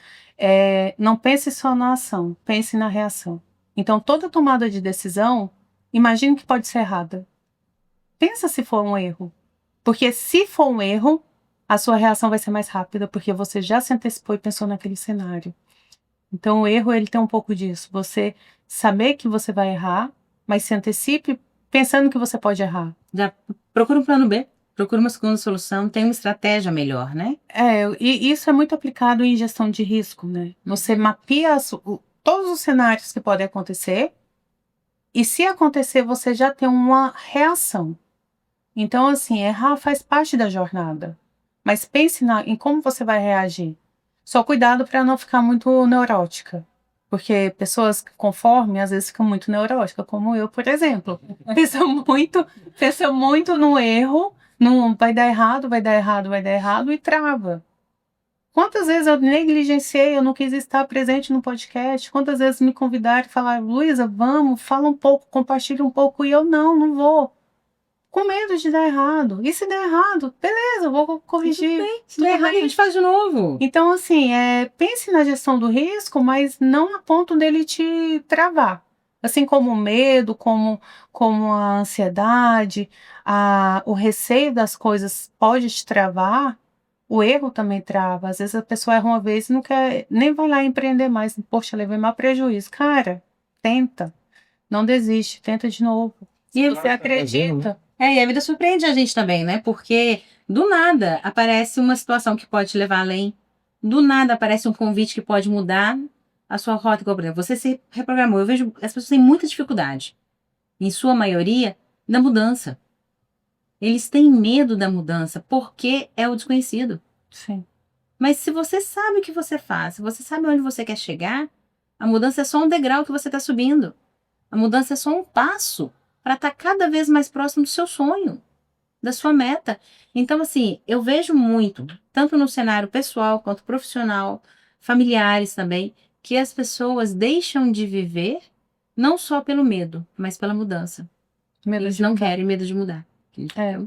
[SPEAKER 2] não pense só na ação, pense na reação. Então, toda tomada de decisão, imagine que pode ser errada. Pensa se for um erro. Porque se for um erro, a sua reação vai ser mais rápida, porque você já se antecipou e pensou naquele cenário. Então, o erro, ele tem um pouco disso. Você saber que você vai errar, mas se antecipe pensando que você pode errar.
[SPEAKER 1] Já procura um plano B, procura uma segunda solução, tem uma estratégia melhor, né?
[SPEAKER 2] E isso é muito aplicado em gestão de risco, né? Você mapeia todos os cenários que podem acontecer, e se acontecer, você já tem uma reação. Então, assim, errar faz parte da jornada. Mas pense em como você vai reagir. Só cuidado para não ficar muito neurótica. Porque pessoas conforme, às vezes, ficam muito neuróticas, como eu, por exemplo. Pensa muito no erro, no vai dar errado, vai dar errado, vai dar errado e trava. Quantas vezes eu negligenciei, eu não quis estar presente no podcast? Quantas vezes me convidaram e falaram, Luísa, vamos, fala um pouco, compartilha um pouco, e eu não vou. Com medo de dar errado. E se der errado, beleza, eu vou corrigir.
[SPEAKER 1] Tudo bem. Se der errado, a gente faz de novo.
[SPEAKER 2] Então, assim, pense na gestão do risco, mas não a ponto dele te travar. Assim como o medo, como a ansiedade, o receio das coisas pode te travar, o erro também trava. Às vezes a pessoa erra uma vez e não quer, nem vai lá empreender mais. Poxa, levei mau prejuízo. Cara, tenta. Não desiste, tenta de novo.
[SPEAKER 1] E
[SPEAKER 2] Você acredita.
[SPEAKER 1] e a vida surpreende a gente também, né? Porque do nada aparece uma situação que pode te levar além. Do nada aparece um convite que pode mudar a sua rota. Igual, por exemplo, você se reprogramou. Eu vejo as pessoas têm muita dificuldade, em sua maioria, da mudança. Eles têm medo da mudança porque é o desconhecido.
[SPEAKER 2] Sim.
[SPEAKER 1] Mas se você sabe o que você faz, se você sabe onde você quer chegar, a mudança é só um degrau que você está subindo. A mudança é só um passo para estar cada vez mais próximo do seu sonho, da sua meta. Então, assim, eu vejo muito, tanto no cenário pessoal quanto profissional, familiares também, que as pessoas deixam de viver não só pelo medo, mas pela mudança.
[SPEAKER 2] Medo
[SPEAKER 1] Eles
[SPEAKER 2] de
[SPEAKER 1] não
[SPEAKER 2] mudar.
[SPEAKER 1] querem medo de mudar.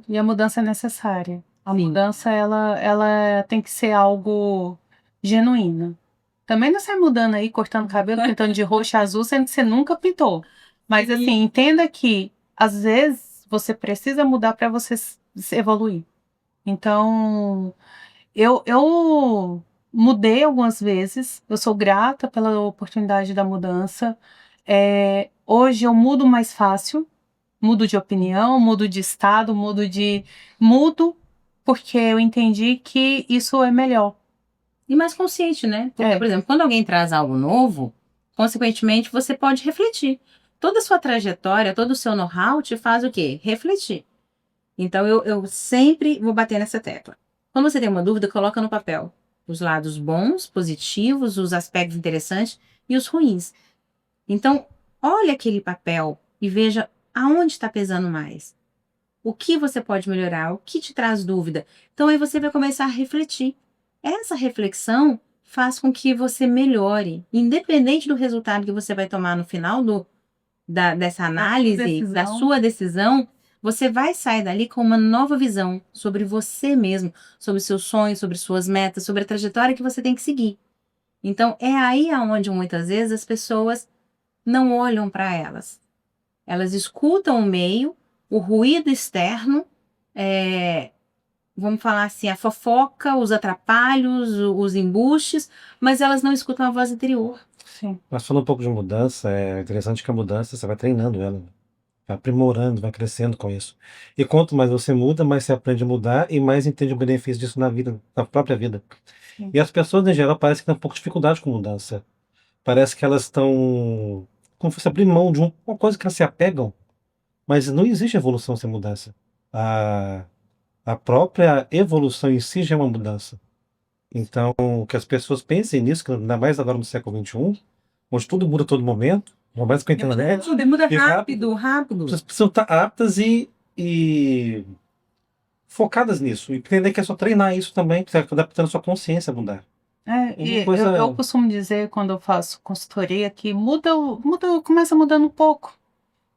[SPEAKER 2] E a mudança é necessária. A
[SPEAKER 1] Sim.
[SPEAKER 2] mudança, ela tem que ser algo genuíno. Também não sai mudando aí, cortando cabelo, pintando de roxo e azul, sendo que você nunca pintou. Mas, assim, entenda que, às vezes, você precisa mudar para você se evoluir. Então, eu mudei algumas vezes, eu sou grata pela oportunidade da mudança. Hoje eu mudo mais fácil, mudo de opinião, mudo de estado, mudo porque eu entendi que isso é melhor.
[SPEAKER 1] E mais consciente, né? Porque, por exemplo, quando alguém traz algo novo, consequentemente, você pode refletir. Toda a sua trajetória, todo o seu know-how te faz o quê? Refletir. Então, eu sempre vou bater nessa tecla. Quando você tem uma dúvida, coloca no papel os lados bons, positivos, os aspectos interessantes e os ruins. Então, olha aquele papel e veja aonde está pesando mais. O que você pode melhorar? O que te traz dúvida? Então, aí você vai começar a refletir. Essa reflexão faz com que você melhore, independente do resultado que você vai tomar no final dessa análise, da sua decisão, você vai sair dali com uma nova visão sobre você mesmo, sobre seus sonhos, sobre suas metas, sobre a trajetória que você tem que seguir. Então, é aí aonde muitas vezes as pessoas não olham para elas. Elas escutam o meio, o ruído externo, vamos falar assim, a fofoca, os atrapalhos, os embustes, mas elas não escutam a voz interior.
[SPEAKER 2] Sim.
[SPEAKER 3] Mas falando um pouco de mudança, é interessante que a mudança você vai treinando ela, vai aprimorando, vai crescendo com isso. E quanto mais você muda, mais você aprende a mudar e mais entende o benefício disso na vida, na própria vida.
[SPEAKER 2] Sim.
[SPEAKER 3] E as pessoas, em geral, parecem que têm um pouco de dificuldade com mudança. Parece que elas estão como se fosse abrir mão de uma coisa que elas se apegam, mas não existe evolução sem mudança. A própria evolução em si já é uma mudança. Então, que as pessoas pensem nisso, ainda mais agora no século XXI, onde tudo muda a todo momento, ainda mais com a internet.
[SPEAKER 1] Tudo muda
[SPEAKER 3] e
[SPEAKER 1] rápido.
[SPEAKER 3] As pessoas precisam estar aptas e focadas nisso. E entender que é só treinar isso também, para você adaptando a sua consciência a mudar.
[SPEAKER 2] Eu costumo dizer, quando eu faço consultoria, que começa mudando um pouco.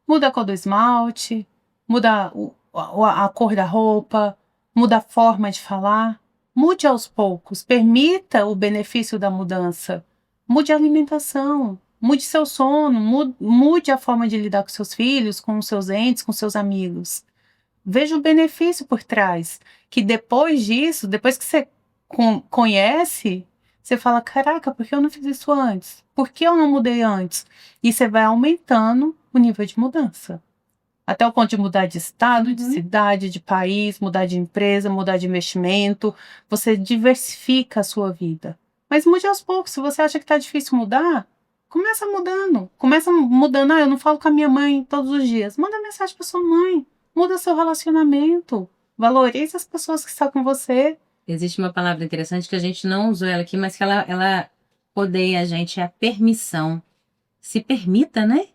[SPEAKER 2] Muda a cor do esmalte, muda a cor da roupa, muda a forma de falar. Mude aos poucos, permita o benefício da mudança. Mude a alimentação. Mude seu sono, mude a forma de lidar com seus filhos, com os seus entes, com seus amigos. Veja o benefício por trás. Que depois disso, depois que você conhece, você fala: caraca, por que eu não fiz isso antes? Por que eu não mudei antes? E você vai aumentando o nível de mudança. Até o ponto de mudar de estado, de cidade, de país, mudar de empresa, mudar de investimento. Você diversifica a sua vida. Mas mude aos poucos. Se você acha que está difícil mudar, começa mudando. Começa mudando. Eu não falo com a minha mãe todos os dias. Manda mensagem para sua mãe. Muda seu relacionamento. Valorize as pessoas que estão com você.
[SPEAKER 1] Existe uma palavra interessante que a gente não usou ela aqui, mas que ela rodeia a gente, é a permissão. Se permita, né?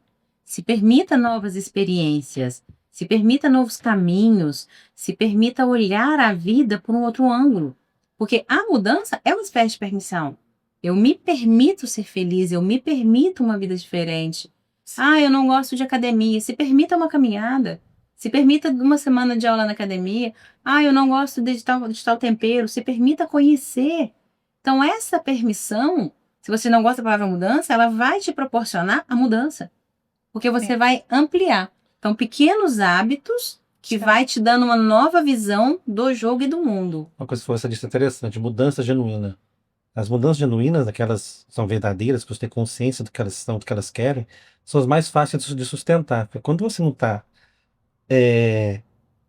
[SPEAKER 1] Se permita novas experiências, se permita novos caminhos, se permita olhar a vida por um outro ângulo. Porque a mudança é uma espécie de permissão. Eu me permito ser feliz, eu me permito uma vida diferente. Eu não gosto de academia. Se permita uma caminhada. Se permita uma semana de aula na academia. Eu não gosto de tal tempero. Se permita conhecer. Então, essa permissão, se você não gosta da palavra mudança, ela vai te proporcionar a mudança. Porque você vai ampliar. Então, pequenos hábitos que vai te dando uma nova visão do jogo e do mundo.
[SPEAKER 3] Uma coisa que você disse interessante, mudança genuína. As mudanças genuínas, aquelas são verdadeiras, que você tem consciência do que elas são, do que elas querem, são as mais fáceis de sustentar. Porque quando você não está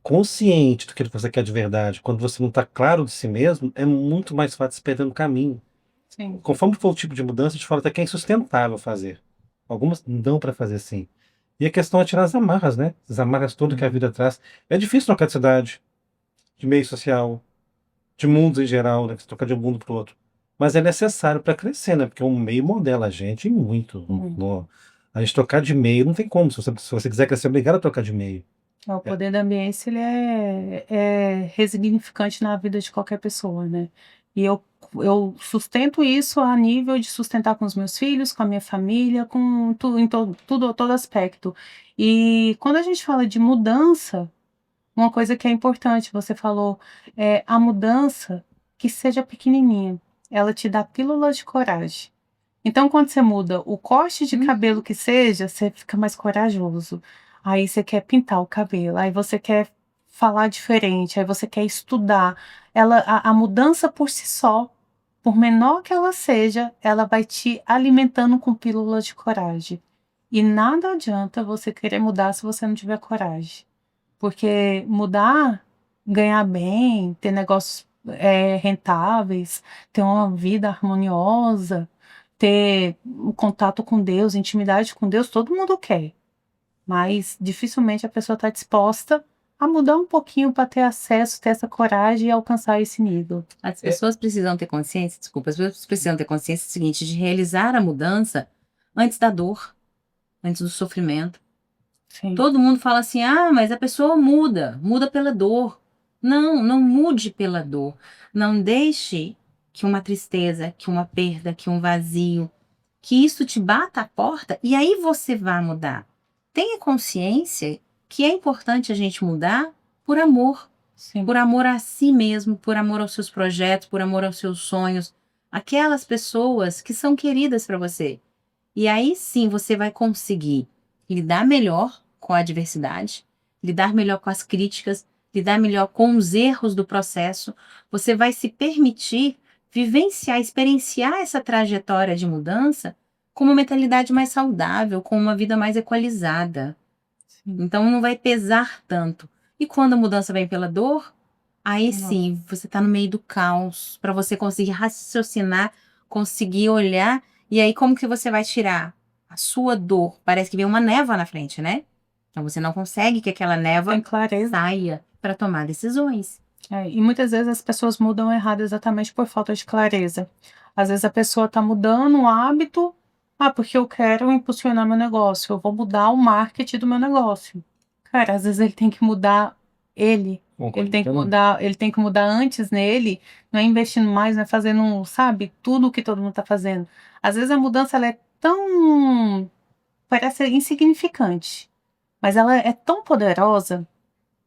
[SPEAKER 3] consciente do que você quer de verdade, quando você não está claro de si mesmo, é muito mais fácil se perder no caminho.
[SPEAKER 2] Sim.
[SPEAKER 3] Conforme for o tipo de mudança, a gente fala até que é insustentável fazer. Algumas não dão para fazer assim. E a questão é tirar as amarras, né? As amarras todas que a vida traz. É difícil trocar de cidade, de meio social, de mundos em geral, né? Você trocar de um mundo para o outro. Mas é necessário para crescer, né? Porque o meio modela a gente muito. A gente trocar de meio não tem como. Se você quiser crescer, é obrigado a trocar de meio.
[SPEAKER 2] O poder da ambiência, ele é resignificante na vida de qualquer pessoa, né? E eu sustento isso a nível de sustentar com os meus filhos, com a minha família, com todo aspecto. E quando a gente fala de mudança, uma coisa que é importante, você falou, é a mudança que seja pequenininha. Ela te dá pílulas de coragem. Então, quando você muda o corte de cabelo que seja, você fica mais corajoso. Aí você quer pintar o cabelo, aí você quer falar diferente, aí você quer estudar. A mudança por si só, por menor que ela seja, ela vai te alimentando com pílulas de coragem. E nada adianta você querer mudar se você não tiver coragem. Porque mudar, ganhar bem, ter negócios rentáveis, ter uma vida harmoniosa, ter o contato com Deus, intimidade com Deus, todo mundo quer. Mas dificilmente a pessoa está disposta a mudar um pouquinho para ter acesso, ter essa coragem e alcançar esse nível.
[SPEAKER 1] As pessoas precisam ter consciência, desculpa, as pessoas precisam ter consciência do seguinte, de realizar a mudança antes da dor, antes do sofrimento.
[SPEAKER 2] Sim.
[SPEAKER 1] Todo mundo fala assim, mas a pessoa muda pela dor. Não mude pela dor. Não deixe que uma tristeza, que uma perda, que um vazio, que isso te bata a porta e aí você vai mudar. Tenha consciência que é importante a gente mudar por amor.
[SPEAKER 2] Sim.
[SPEAKER 1] Por amor a si mesmo, por amor aos seus projetos, por amor aos seus sonhos. Aquelas pessoas que são queridas para você. E aí sim você vai conseguir lidar melhor com a adversidade, lidar melhor com as críticas, lidar melhor com os erros do processo. Você vai se permitir vivenciar, experienciar essa trajetória de mudança com uma mentalidade mais saudável, com uma vida mais equalizada.
[SPEAKER 2] Sim.
[SPEAKER 1] Então não vai pesar tanto. E quando a mudança vem pela dor, aí sim, você está no meio do caos, para você conseguir raciocinar, conseguir olhar, e aí como que você vai tirar a sua dor? Parece que vem uma névoa na frente, né? Então você não consegue que aquela névoa
[SPEAKER 2] Tem clareza.
[SPEAKER 1] saia para tomar decisões.
[SPEAKER 2] E muitas vezes as pessoas mudam errado exatamente por falta de clareza. Às vezes a pessoa está mudando um hábito, porque eu quero impulsionar meu negócio, eu vou mudar o marketing do meu negócio. Cara, às vezes ele tem que mudar ele tem que mudar antes nele, não é investindo mais, não é fazendo, sabe, tudo o que todo mundo está fazendo. Às vezes a mudança ela é parece insignificante, mas ela é tão poderosa.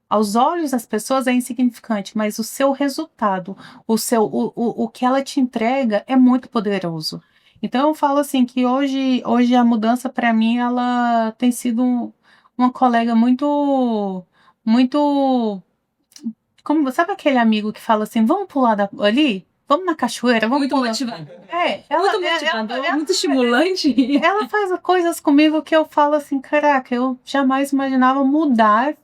[SPEAKER 2] Aos olhos das pessoas é insignificante, mas o seu resultado, o que ela te entrega é muito poderoso. Então eu falo assim que hoje a mudança para mim ela tem sido uma colega muito como sabe aquele amigo que fala assim, vamos pular ali? Vamos na cachoeira, vamos
[SPEAKER 1] Muito
[SPEAKER 2] pular.
[SPEAKER 1] motivador.
[SPEAKER 2] Ela,
[SPEAKER 1] Muito motivador, muito estimulante.
[SPEAKER 2] ela faz coisas comigo que eu falo assim, caraca, eu jamais imaginava mudar,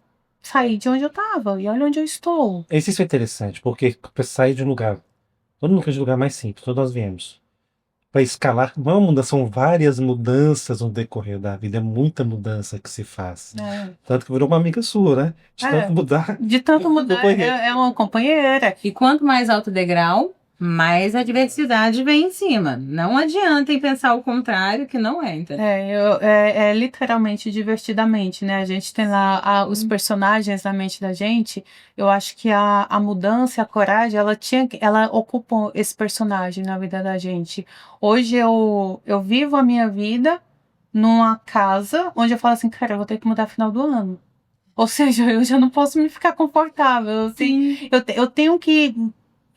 [SPEAKER 2] sair de onde eu tava e olha onde eu estou.
[SPEAKER 3] Isso é interessante, porque para sair de um lugar, todo mundo quer de um lugar mais simples, todos nós viemos. Para escalar, não é uma mudança, são várias mudanças no decorrer da vida, é muita mudança que se faz. Tanto que virou uma amiga sua, né? De tanto mudar.
[SPEAKER 2] De tanto mudar,
[SPEAKER 3] Companheira.
[SPEAKER 2] é uma companheira.
[SPEAKER 1] E quanto mais alto o degrau, mais a diversidade vem em cima. Não adianta em pensar o contrário, que não é, entendeu?
[SPEAKER 2] É literalmente divertidamente, né? A gente tem lá os personagens na mente da gente. Eu acho que a mudança, a coragem, ela ocupa esse personagem na vida da gente. Hoje eu vivo a minha vida numa casa onde eu falo assim, cara, eu vou ter que mudar no final do ano. Ou seja, eu já não posso me ficar confortável. Eu tenho que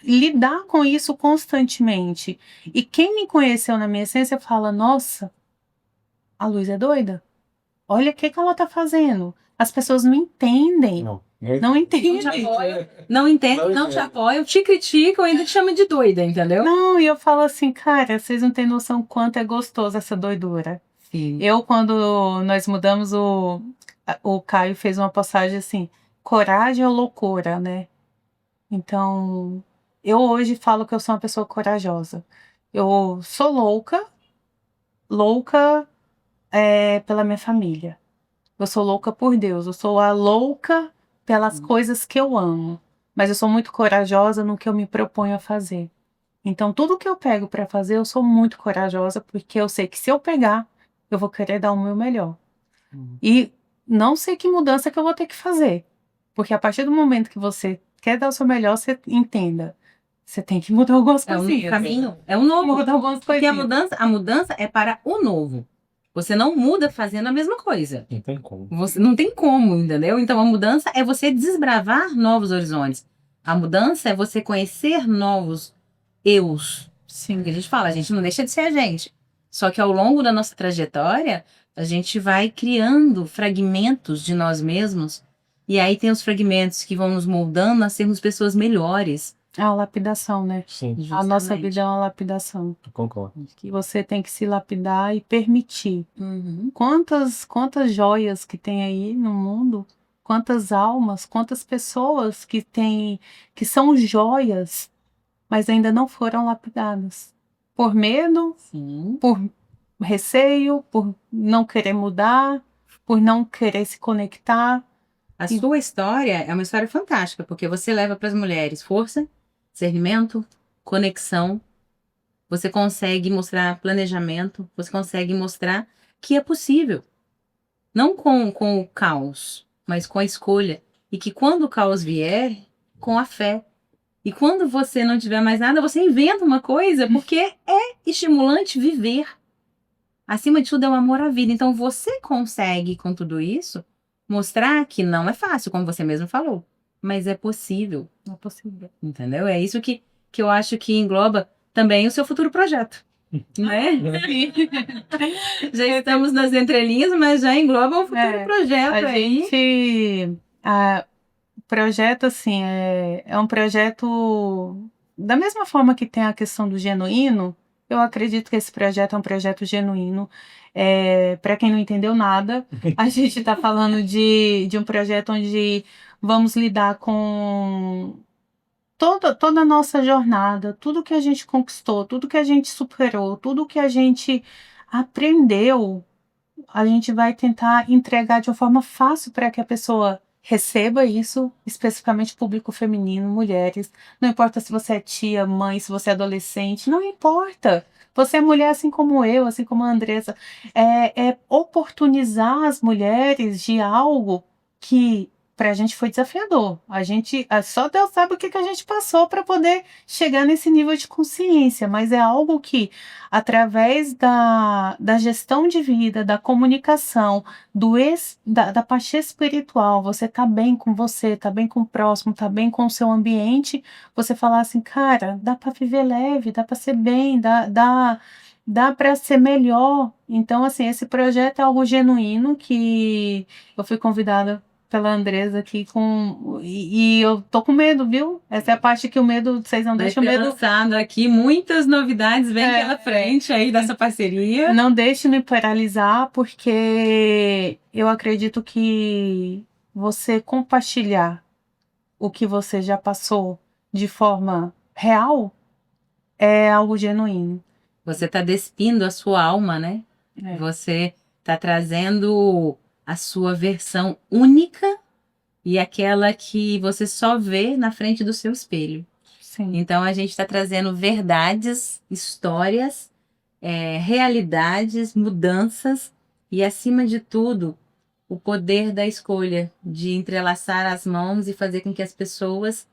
[SPEAKER 2] lidar com isso constantemente. E quem me conheceu na minha essência fala, nossa, a Luz é doida. Olha o que ela tá fazendo. As pessoas não entendem.
[SPEAKER 3] Não.
[SPEAKER 2] Não entendem.
[SPEAKER 1] Não te apoio, não entendo, não te apoio, te critico, ainda te chamo de doida, entendeu?
[SPEAKER 2] Não, e eu falo assim, cara, vocês não têm noção quanto é gostoso essa doidura.
[SPEAKER 1] Sim.
[SPEAKER 2] Quando nós mudamos, o Caio fez uma postagem assim, coragem ou loucura, né? Então, eu hoje falo que eu sou uma pessoa corajosa. Eu sou louca pela minha família. Eu sou louca por Deus. Eu sou a louca pelas coisas que eu amo. Mas eu sou muito corajosa no que eu me proponho a fazer. Então, tudo que eu pego para fazer, eu sou muito corajosa, porque eu sei que se eu pegar, eu vou querer dar o meu melhor. E não sei que mudança que eu vou ter que fazer. Porque a partir do momento que você quer dar o seu melhor, você entenda. Você tem que mudar algumas
[SPEAKER 1] É um
[SPEAKER 2] coisinhas.
[SPEAKER 1] caminho, é um novo.
[SPEAKER 2] Mudar algumas
[SPEAKER 1] Porque
[SPEAKER 2] coisinhas.
[SPEAKER 1] a mudança é para o novo. Você não muda fazendo a mesma coisa.
[SPEAKER 3] Não tem como.
[SPEAKER 1] Você não tem como, entendeu? Então a mudança é você desbravar novos horizontes. A mudança é você conhecer novos eus.
[SPEAKER 2] Sim.
[SPEAKER 1] Porque a gente fala, a gente não deixa de ser a gente. Só que ao longo da nossa trajetória, a gente vai criando fragmentos de nós mesmos. E aí tem os fragmentos que vão nos moldando a sermos pessoas melhores.
[SPEAKER 2] É uma lapidação, né?
[SPEAKER 3] Sim,
[SPEAKER 2] A nossa
[SPEAKER 1] Justamente.
[SPEAKER 2] vida é uma lapidação.
[SPEAKER 3] eu concordo.
[SPEAKER 2] Que você tem que se lapidar e permitir.
[SPEAKER 1] Uhum.
[SPEAKER 2] Quantas joias que tem aí no mundo? Quantas almas, quantas pessoas que são joias, mas ainda não foram lapidadas. Por medo,
[SPEAKER 1] Sim.
[SPEAKER 2] por receio, por não querer mudar, por não querer se conectar.
[SPEAKER 1] A sua história é uma história fantástica, porque você leva para as mulheres força, discernimento, conexão. Você consegue mostrar planejamento, você consegue mostrar que é possível. Não com o caos, mas com a escolha. E que quando o caos vier, com a fé. E quando você não tiver mais nada, você inventa uma coisa, porque é estimulante viver. Acima de tudo é o amor à vida. Então você consegue, com tudo isso, mostrar que não é fácil, como você mesmo falou, mas é possível.
[SPEAKER 2] Não é possível.
[SPEAKER 1] Entendeu? É isso que eu acho que engloba também o seu futuro projeto. Né? Já estamos nas entrelinhas, mas já engloba um futuro projeto aí.
[SPEAKER 2] O projeto, assim, é um projeto. Da mesma forma que tem a questão do genuíno, eu acredito que esse projeto é um projeto genuíno. Para quem não entendeu nada, a gente está falando de um projeto onde vamos lidar com toda a nossa jornada, tudo que a gente conquistou, tudo que a gente superou, tudo que a gente aprendeu, a gente vai tentar entregar de uma forma fácil para que a pessoa receba isso, especificamente público feminino, mulheres. Não importa se você é tia, mãe, se você é adolescente, não importa. Você é mulher assim como eu, assim como a Andressa. É oportunizar as mulheres de algo que para a gente foi desafiador. Só Deus sabe o que a gente passou para poder chegar nesse nível de consciência, mas é algo que, através da gestão de vida, da comunicação, da parte espiritual, você tá bem com você, tá bem com o próximo, tá bem com o seu ambiente, você falar assim, cara, dá para viver leve, dá para ser bem, dá para ser melhor. Então, assim, esse projeto é algo genuíno que eu fui convidada pela Andresa aqui e eu tô com medo, viu? Essa é a parte que o medo, vocês não
[SPEAKER 1] Vai
[SPEAKER 2] deixam o
[SPEAKER 1] ser
[SPEAKER 2] medo.
[SPEAKER 1] lançado aqui, muitas novidades vêm
[SPEAKER 2] É.
[SPEAKER 1] pela frente aí dessa parceria.
[SPEAKER 2] Não deixe me paralisar, porque eu acredito que você compartilhar o que você já passou de forma real é algo genuíno.
[SPEAKER 1] Você está despindo a sua alma, né?
[SPEAKER 2] É.
[SPEAKER 1] Você está trazendo a sua versão única e aquela que você só vê na frente do seu espelho.
[SPEAKER 2] Sim.
[SPEAKER 1] Então a gente está trazendo verdades, histórias, realidades, mudanças e, acima de tudo, o poder da escolha, de entrelaçar as mãos e fazer com que as pessoas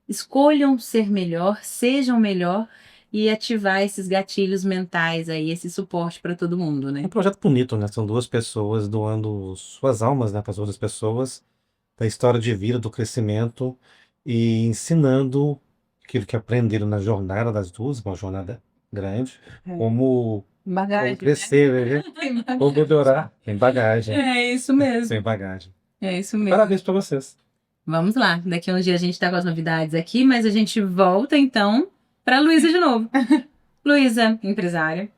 [SPEAKER 1] escolham ser melhor, sejam melhor e ativar esses gatilhos mentais aí, esse suporte para todo mundo,
[SPEAKER 3] É
[SPEAKER 1] né?
[SPEAKER 3] um projeto bonito, né? São duas pessoas doando suas almas, né, para as outras pessoas, da história de vida, do crescimento e ensinando aquilo que aprenderam na jornada das duas, uma jornada grande,
[SPEAKER 2] É.
[SPEAKER 3] como
[SPEAKER 2] Bagagem,
[SPEAKER 3] crescer, né? Como melhorar. Tem bagagem.
[SPEAKER 1] É isso mesmo.
[SPEAKER 3] Tem bagagem.
[SPEAKER 1] É isso mesmo.
[SPEAKER 3] Parabéns para vocês.
[SPEAKER 1] Vamos lá, daqui a uns dias a gente está com as novidades aqui, mas a gente volta então para Luísa de novo. Luísa, empresária.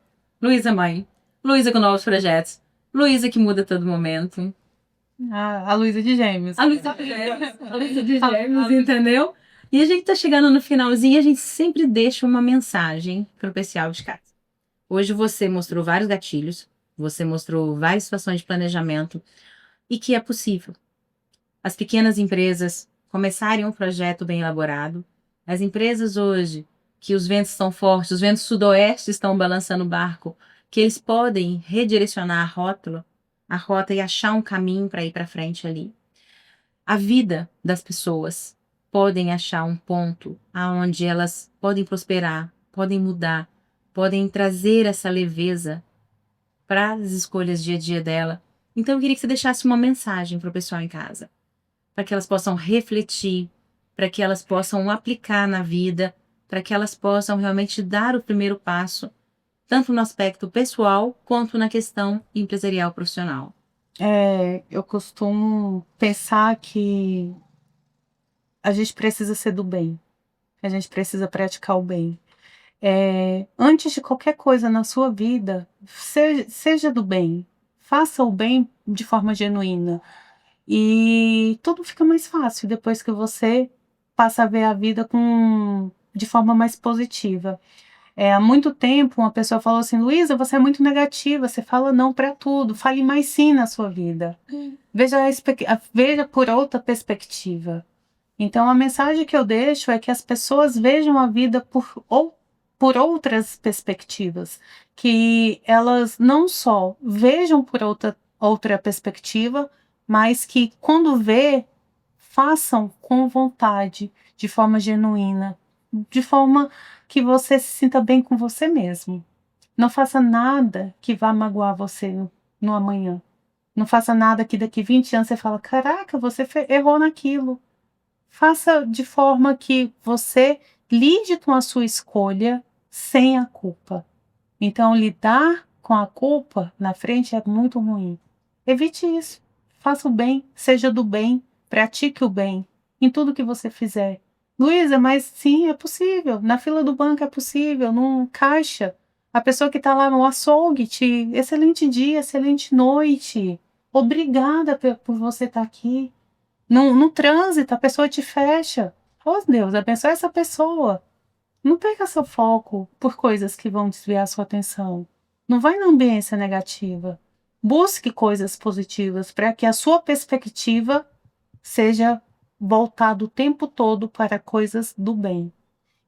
[SPEAKER 1] Luísa, mãe. Luísa com novos projetos. Luísa que muda a todo momento.
[SPEAKER 2] A Luísa de Gêmeos.
[SPEAKER 1] A Luísa de Gêmeos. A Luísa de Gêmeos, entendeu? E a gente tá chegando no finalzinho e a gente sempre deixa uma mensagem pro pessoal de casa. Hoje você mostrou vários gatilhos, você mostrou várias situações de planejamento e que é possível. As pequenas empresas começarem um projeto bem elaborado. As empresas hoje, que os ventos estão fortes, os ventos sudoeste estão balançando o barco, que eles podem redirecionar a rota e achar um caminho para ir para frente ali. A vida das pessoas podem achar um ponto aonde elas podem prosperar, podem mudar, podem trazer essa leveza para as escolhas dia a dia dela. Então eu queria que você deixasse uma mensagem para o pessoal em casa, para que elas possam refletir, para que elas possam aplicar na vida, para que elas possam realmente dar o primeiro passo, tanto no aspecto pessoal quanto na questão empresarial profissional.
[SPEAKER 2] Eu costumo pensar que a gente precisa ser do bem, a gente precisa praticar o bem. Antes de qualquer coisa na sua vida, seja do bem, faça o bem de forma genuína. E tudo fica mais fácil depois que você passa a ver a vida de forma mais positiva. Há muito tempo uma pessoa falou assim: Luísa, você é muito negativa, você fala não para tudo, fale mais sim na sua vida. Veja por outra perspectiva. Então a mensagem que eu deixo é que as pessoas vejam a vida por outras perspectivas, que elas não só vejam por outra perspectiva, mas que quando façam com vontade, de forma genuína, de forma que você se sinta bem com você mesmo. Não faça nada que vá magoar você no amanhã. Não faça nada que daqui 20 anos você fala: caraca, você errou naquilo. Faça de forma que você lide com a sua escolha sem a culpa. Então, lidar com a culpa na frente é muito ruim. Evite isso. Faça o bem, seja do bem, pratique o bem em tudo que você fizer. Luísa, mas sim, é possível. Na fila do banco é possível, num caixa. A pessoa que está lá no açougue, excelente dia, excelente noite. Obrigada por você estar aqui. No trânsito, a pessoa te fecha. Oh, Deus, abençoe essa pessoa. Não perca seu foco por coisas que vão desviar sua atenção. Não vai na ambiência negativa. Busque coisas positivas para que a sua perspectiva seja voltada o tempo todo para coisas do bem.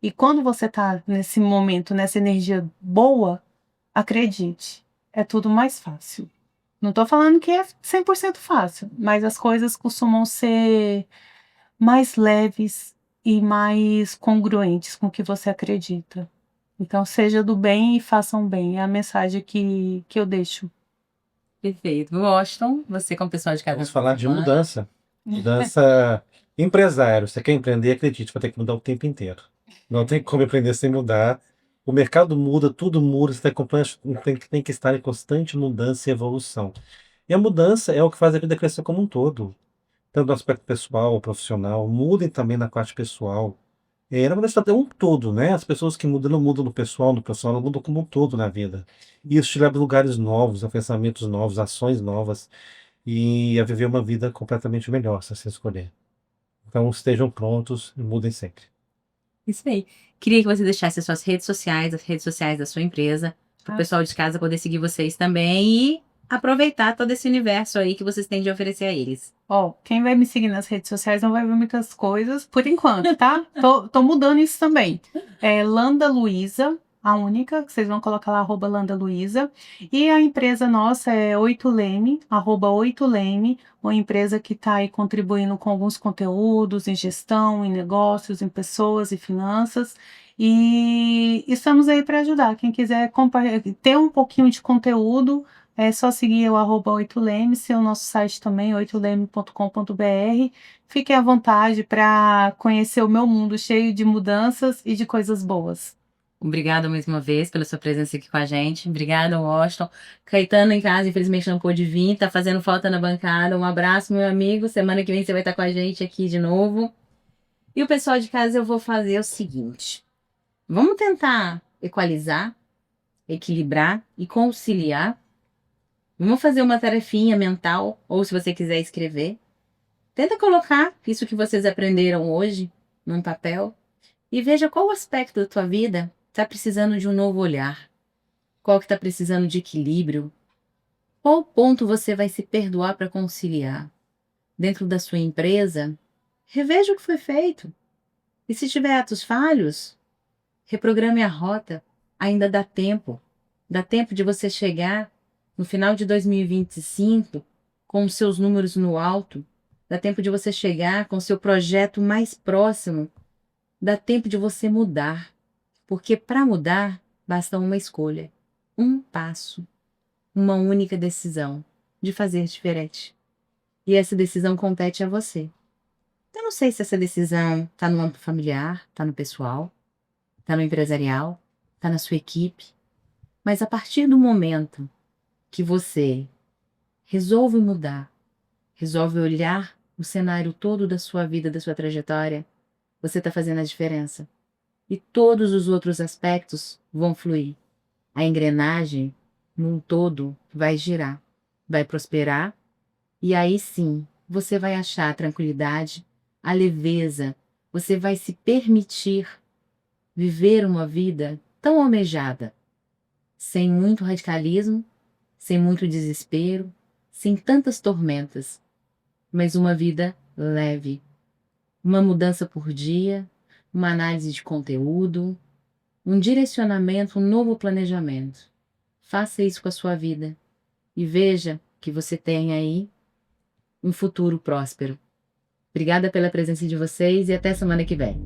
[SPEAKER 2] E quando você está nesse momento, nessa energia boa, acredite, é tudo mais fácil. Não estou falando que é 100% fácil, mas as coisas costumam ser mais leves e mais congruentes com o que você acredita. Então, seja do bem e façam bem. É a mensagem que eu deixo.
[SPEAKER 1] Perfeito. Washington, você como pessoal de casa.
[SPEAKER 3] Vamos falar de mudança. Mudança empresário. Você quer empreender, acredite, vai ter que mudar o tempo inteiro. Não tem como empreender sem mudar. O mercado muda, tudo muda, você tem que estar em constante mudança e evolução. E a mudança é o que faz a vida crescer como um todo, tanto no aspecto pessoal, profissional, mudem também na parte pessoal. Na verdade, é um todo, né? As pessoas que mudam não mudam no profissional não mudam como um todo na vida. E isso te leva a lugares novos, a pensamentos novos, ações novas e a viver uma vida completamente melhor, se você escolher. Então, estejam prontos e mudem sempre.
[SPEAKER 1] Isso aí. Queria que você deixasse as suas redes sociais, as redes sociais da sua empresa, para o
[SPEAKER 2] Ah.
[SPEAKER 1] pessoal de casa poder seguir vocês também e aproveitar todo esse universo aí que vocês têm de oferecer a eles.
[SPEAKER 2] Ó, quem vai me seguir nas redes sociais não vai ver muitas coisas por enquanto, tá? Tô mudando isso também. É Landa Luiza, a única, que vocês vão colocar lá, @Landa Luiza. E a empresa nossa é 8Leme, @8Leme, uma empresa que está aí contribuindo com alguns conteúdos em gestão, em negócios, em pessoas e finanças. E estamos aí para ajudar. Quem quiser ter um pouquinho de conteúdo, é só seguir o @8leme, e o nosso site também, 8leme.com.br. Fiquem à vontade para conhecer o meu mundo cheio de mudanças e de coisas boas.
[SPEAKER 1] Obrigada mais uma vez pela sua presença aqui com a gente. Obrigada, Washington. Caetano em casa, infelizmente não pôde vir, tá fazendo falta na bancada. Um abraço, meu amigo. Semana que vem você vai estar com a gente aqui de novo. E o pessoal de casa, eu vou fazer o seguinte: vamos tentar equalizar, equilibrar e conciliar. Vamos fazer uma tarefinha mental, ou se você quiser escrever. Tenta colocar isso que vocês aprenderam hoje num papel e veja qual aspecto da tua vida está precisando de um novo olhar. Qual que está precisando de equilíbrio? Qual ponto você vai se perdoar para conciliar? Dentro da sua empresa, reveja o que foi feito. E se tiver atos falhos, reprograme a rota. Ainda dá tempo. Dá tempo de você chegar no final de 2025 com os seus números no alto. Dá tempo de você chegar com o seu projeto mais próximo. Dá tempo de você mudar. Porque para mudar, basta uma escolha, um passo, uma única decisão de fazer diferente. E essa decisão compete a você. Eu não sei se essa decisão está no âmbito familiar, está no pessoal, está no empresarial, está na sua equipe. Mas a partir do momento que você resolve mudar, resolve olhar o cenário todo da sua vida, da sua trajetória, você está fazendo a diferença. E todos os outros aspectos vão fluir. A engrenagem, num todo, vai girar, vai prosperar, e aí sim, você vai achar a tranquilidade, a leveza, você vai se permitir viver uma vida tão almejada, sem muito radicalismo, sem muito desespero, sem tantas tormentas, mas uma vida leve, uma mudança por dia, uma análise de conteúdo, um direcionamento, um novo planejamento. Faça isso com a sua vida e veja que você tem aí um futuro próspero. Obrigada pela presença de vocês e até semana que vem.